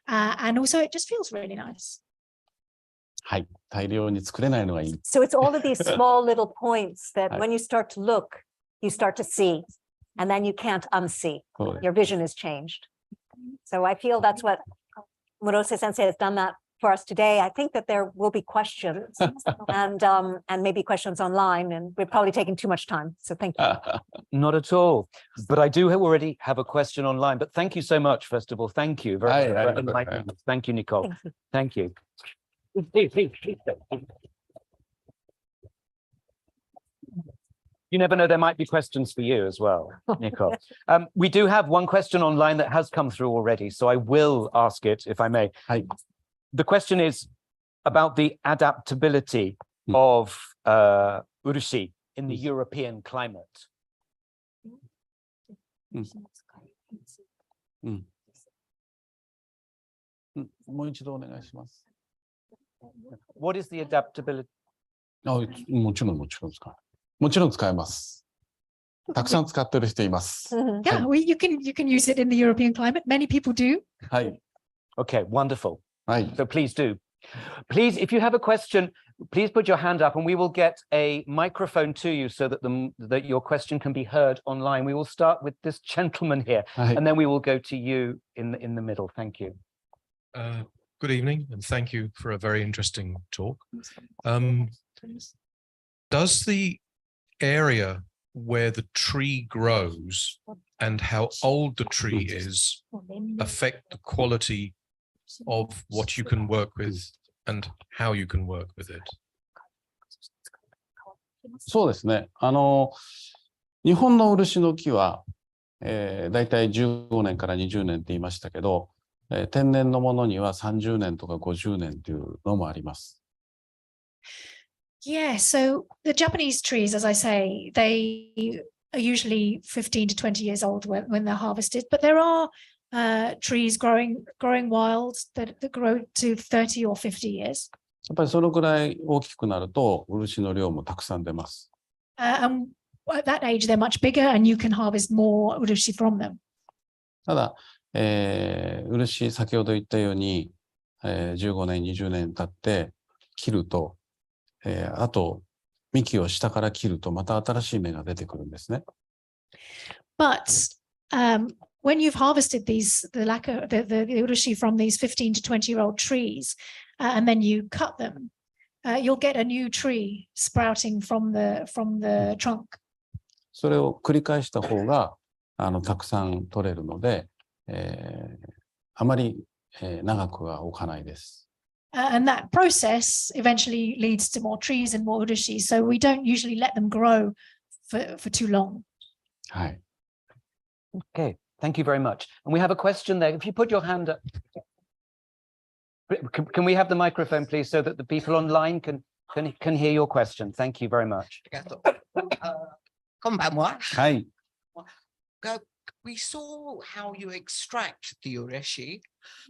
And also it just feels really nice. はい、大量に作れないのがいい。So it's all of these small little points that when you start to look, you start to see, and then you can't unsee. Your vision is changed. So I feel that's what Murose Sensei has done that for us today. I think that there will be questions and maybe questions online, and we're probably taking too much time. So thank you. Not at all. But I do already have a question online. But thank you so much, first of all. Thank you very much for enlightening us. Thank you, Nicole. Thank you. You never know, there might be questions for you as well, Nicole. We do have one question online that has come through already, so I will ask it, if I may. The question is about the adaptability of urushi in the European climate. What is the adaptability? もちろん使う。もちろん使えます。たくさん使ってる人います。Yeah, you can use it in the European climate. Many people do. はい。Okay, wonderful. はい。 So please do. Please, if you have a question, please put your hand up and we will get a microphone to you so that that your question can be heard online. We will start with this gentleman here, and then we will go to you in the middle. Thank you. Good evening, and thank you for a very interesting talk. Does the area where the tree grows and how old the tree is affect the quality of what you can work with and how you can work with it? そうですね。日本の漆の木は、だいたい15年から20年って言いましたけど、天然のものには30年とか50年というのもあります。Yeah, so the Japanese trees, as I say, they are usually 15 to 20 years old when they're harvested, but there are trees growing wild that grow to 30 or 50 years. やっぱりそのくらい大きくなると漆の量もたくさん出ます。And at that age, they're much bigger and you can harvest more urushi from them. ただ、漆、先ほど言ったように、15年、20年経って切ると、あと幹を下から切るとまた新しい芽が出てくるんですね。But when you've harvested the lacquer, the urushi from these 15 to 20-year-old trees, and then you cut them, you'll get a new tree sprouting from the trunk. それを繰り返した方がたくさん取れるので、あまり、長くは置かないです。And that process eventually leads to more trees and more urushi. So we don't usually let them grow for too long. はい。Okay, thank you very much. And we have a question there. If you put your hand up, can we have the microphone, please, so that the people online can hear your question? Thank you very much. こんばんは。はい。We saw how you extract the urushi,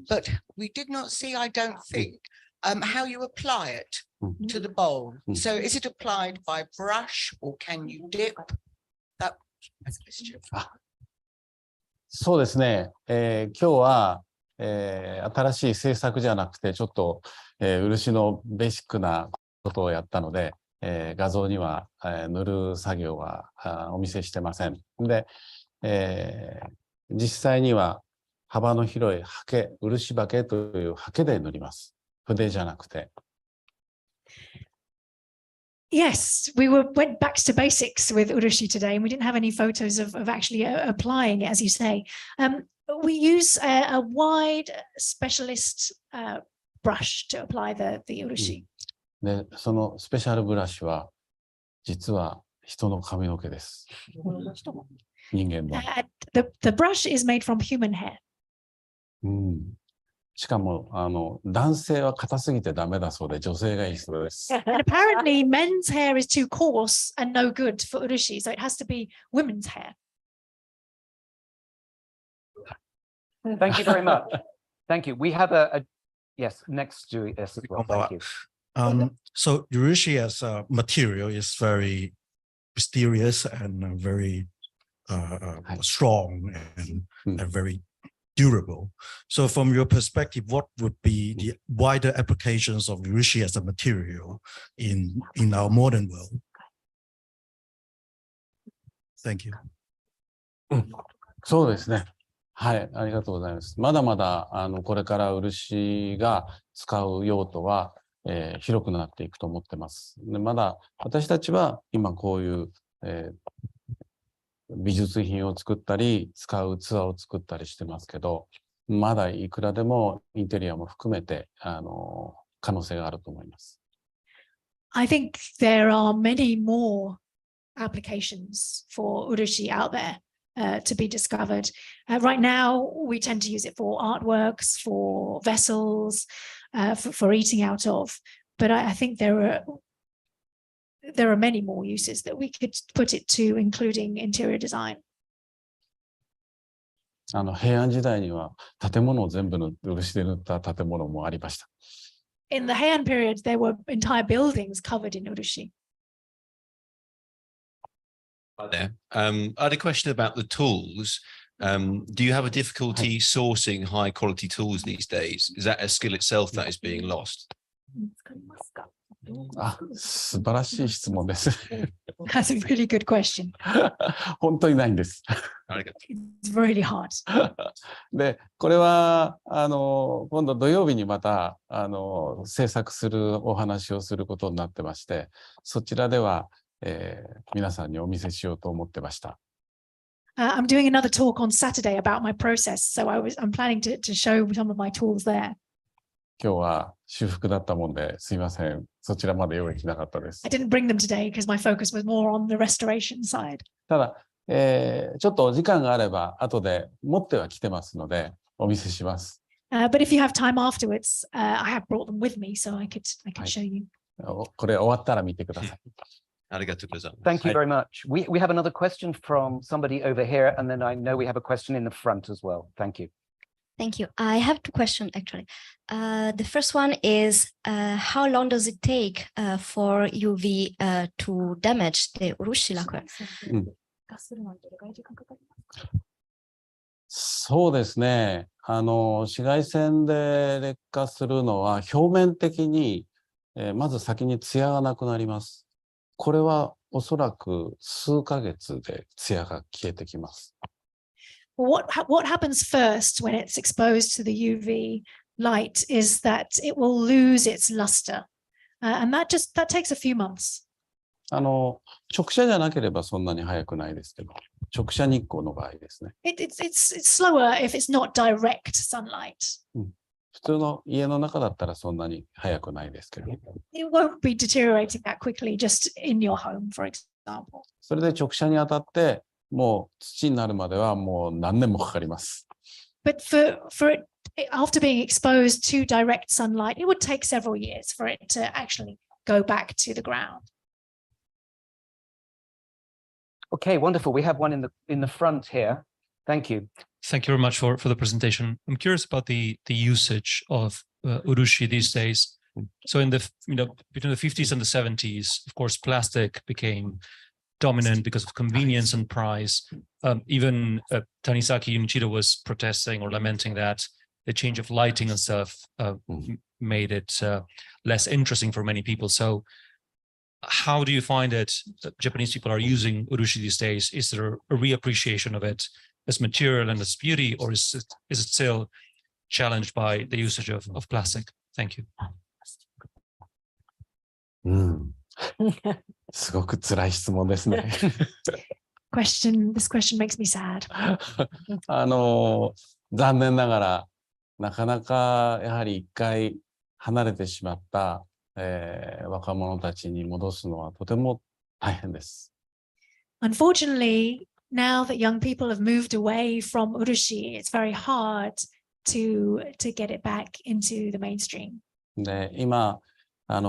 but we did not see, I don't think, how you apply it to the bowl. So is it applied by brush or can you dip? That's my question. そうですね。今日は、新しい制作じゃなくて、ちょっと、漆のベーシックなことをやったので、画像には、塗る作業はお見せしてません。で、実際には幅の広い刷毛、漆刷毛という刷毛で塗ります。筆じゃなくて。Yes, we went back to basics with urushi today, and we didn't have any photos of actually applying it, as you say. We use a wide specialist brush to apply the urushi. で、そのスペシャルブラシは実は人の髪の毛です。人間の。The brush is made from human hair. しかも男性は硬すぎてダメだそうで、女性がいいそうです。And apparently men's hair is too coarse and no good for urushi, so it has to be women's hair. Thank you very much. Thank you. We have a yes, next to yes as well. Thank you. So urushi as a material is very mysterious and very strong and very durable. So from your perspective, what would be the wider applications of urushi as a material in our modern world? Thank you. そうですね。はい、ありがとうございます。まだまだ、これから漆が使う用途は、広くなっていくと思ってます。で、まだ私たちは今こういう、美術品を作ったり、使う器を作ったりしてますけど、まだいくらでもインテリアも含めて、可能性があると思います。I think there are many more applications for urushi out there to be discovered. Right now, we tend to use it for artworks, for vessels, for eating out of. But I think there are many more uses that we could put it to, including interior design. 平安時代には建物を全部漆で塗った建物もありました。In the Heian period, there were entire buildings covered in urushi. Hi there. I had a question about the tools. Do you have a difficulty sourcing high quality tools these days? Is that a skill itself that is being lost? 素晴らしい質問です。That's a really good question. 本当にないんです。It's really hard. で、これは今度土曜日にまた制作するお話をすることになってまして、そちらでは、皆さんにお見せしようと思ってました。I'm doing another talk on Saturday about my process, so I'm planning to show some of my tools there. 今日は修復だったもんですいません。そちらまで用意しなかったです。I didn't bring them today because my focus was more on the restoration side. ただ、ちょっとお時間があれば後で持ってはきてますのでお見せします。But if you have time afterwards, I have brought them with me, so I could show you. これ終わったら見てください。Thank you very much. We have another question from somebody over here, and then I know we have a question in the front as well. Thank you. Thank you. I have two questions actually. The first one is how long does it take for UV to damage the urushi lacquer? そうですね。紫外線で劣化するのは表面的に、まず先に艶がなくなります。これはおそらく数ヶ月で艶が消えてきます。What happens first when it's exposed to the UV light is that it will lose its luster, and that takes a few months. 直射じゃなければそんなに早くないですけど、直射日光の場合ですね。It's slower if it's not direct sunlight. 普通の家の中だったらそんなに早くないですけど。It won't be deteriorating that quickly just in your home, for example. それで直射に当たってもう土になるまではもう何年もかかります。But for it, after being exposed to direct sunlight, it would take several years for it to actually go back to the ground. Okay, wonderful. We have one in the front here. Thank you. Thank you very much for the presentation. I'm curious about the usage of urushi these days. So in the between the 50s and the 70s, of course, plastic became dominant because of convenience and price. Even Tanisaki Unichiro was protesting or lamenting that the change of lighting and stuff made it less interesting for many people. So how do you find it that Japanese people are using urushi these days? Is there a reappreciation of it as material and as beauty, or is it still challenged by the usage of plastic? Thank you. すごく辛い質問ですね。This question makes me sad. 残念ながらなかなかやはり一回離れてしまった、若者たちに戻すのはとても大変です。Unfortunately, now that young people have moved away from urushi, it's very hard to get it back into the mainstream. で、今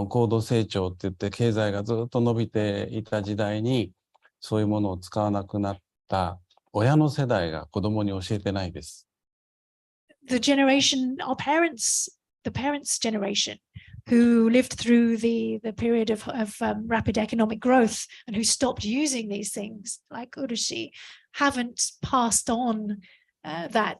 高度成長って言って経済がずっと伸びていた時代にそういうものを使わなくなった親の世代が子供に教えてないです。The generation, our parents, the parents' generation, who lived through the period of rapid economic growth and who stopped using these things like urushi, haven't passed on that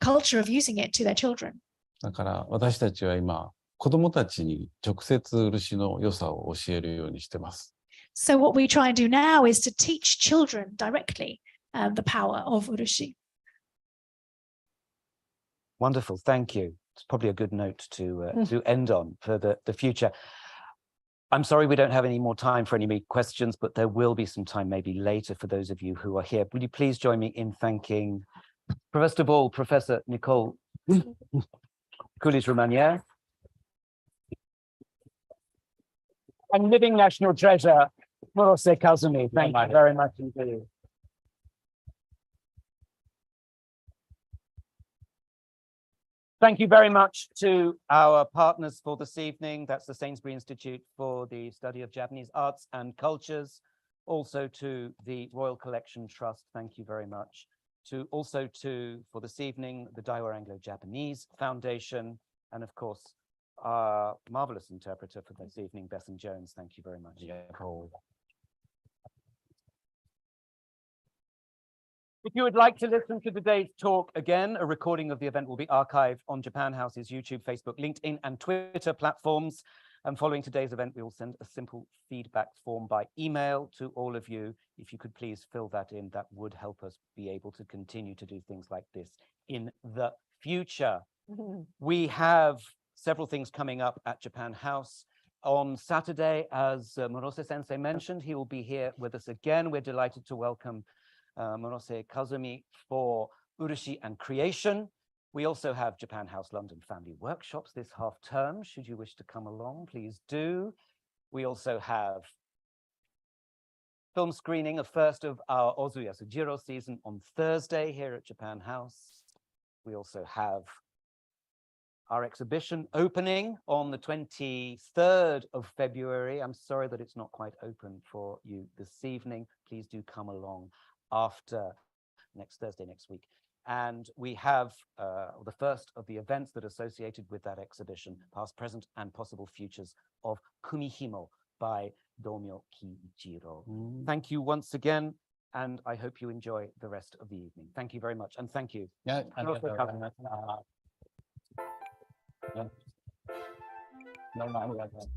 culture of using it to their children. だから私たちは今子供たちに直接漆の良さを教えるようにしてます。So what we try and do now is to teach children directly the power of urushi. Wonderful, thank you. It's probably a good note to end on for the future. I'm sorry we don't have any more time for any questions, but there will be some time maybe later for those of you who are here. Will you please join me in thanking, first of all, Professor Nicole Kulis-Romanier and living national treasure, Murose Kazumi. Thank you very much indeed. Thank you very much to our partners for this evening. That's the Sainsbury Institute for the Study of Japanese Arts and Cultures. Also to the Royal Collection Trust, thank you very much. Also for this evening, the Daiwa Anglo-Japanese Foundation, and of course, our marvelous interpreter for this evening, Besson Jones. Thank you very much. If you would like to listen to today's talk again, a recording of the event will be archived on Japan House's YouTube, Facebook, LinkedIn, and Twitter platforms. And following today's event, we will send a simple feedback form by email to all of you. If you could please fill that in, that would help us be able to continue to do things like this in the future. We have several things coming up at Japan House. On Saturday, as Murose Sensei mentioned, he will be here with us again. We're delighted to welcome Murose Kazumi for Urushi and Creation. We also have Japan House London Family Workshops this half term. Should you wish to come along, please do. We also have film screening, a first of our Ozu Yasujiro season on Thursday here at Japan House. We also have our exhibition opening on the 23rd of February. I'm sorry that it's not quite open for you this evening. Please do come along after next Thursday, next week. And we have the first of the events that are associated with that exhibition, Past, Present, and Possible Futures of Kumihimo by Domyo Kiichiro. Thank you once again, and I hope you enjoy the rest of the evening. Thank you very much, and thank you. Yeah, No,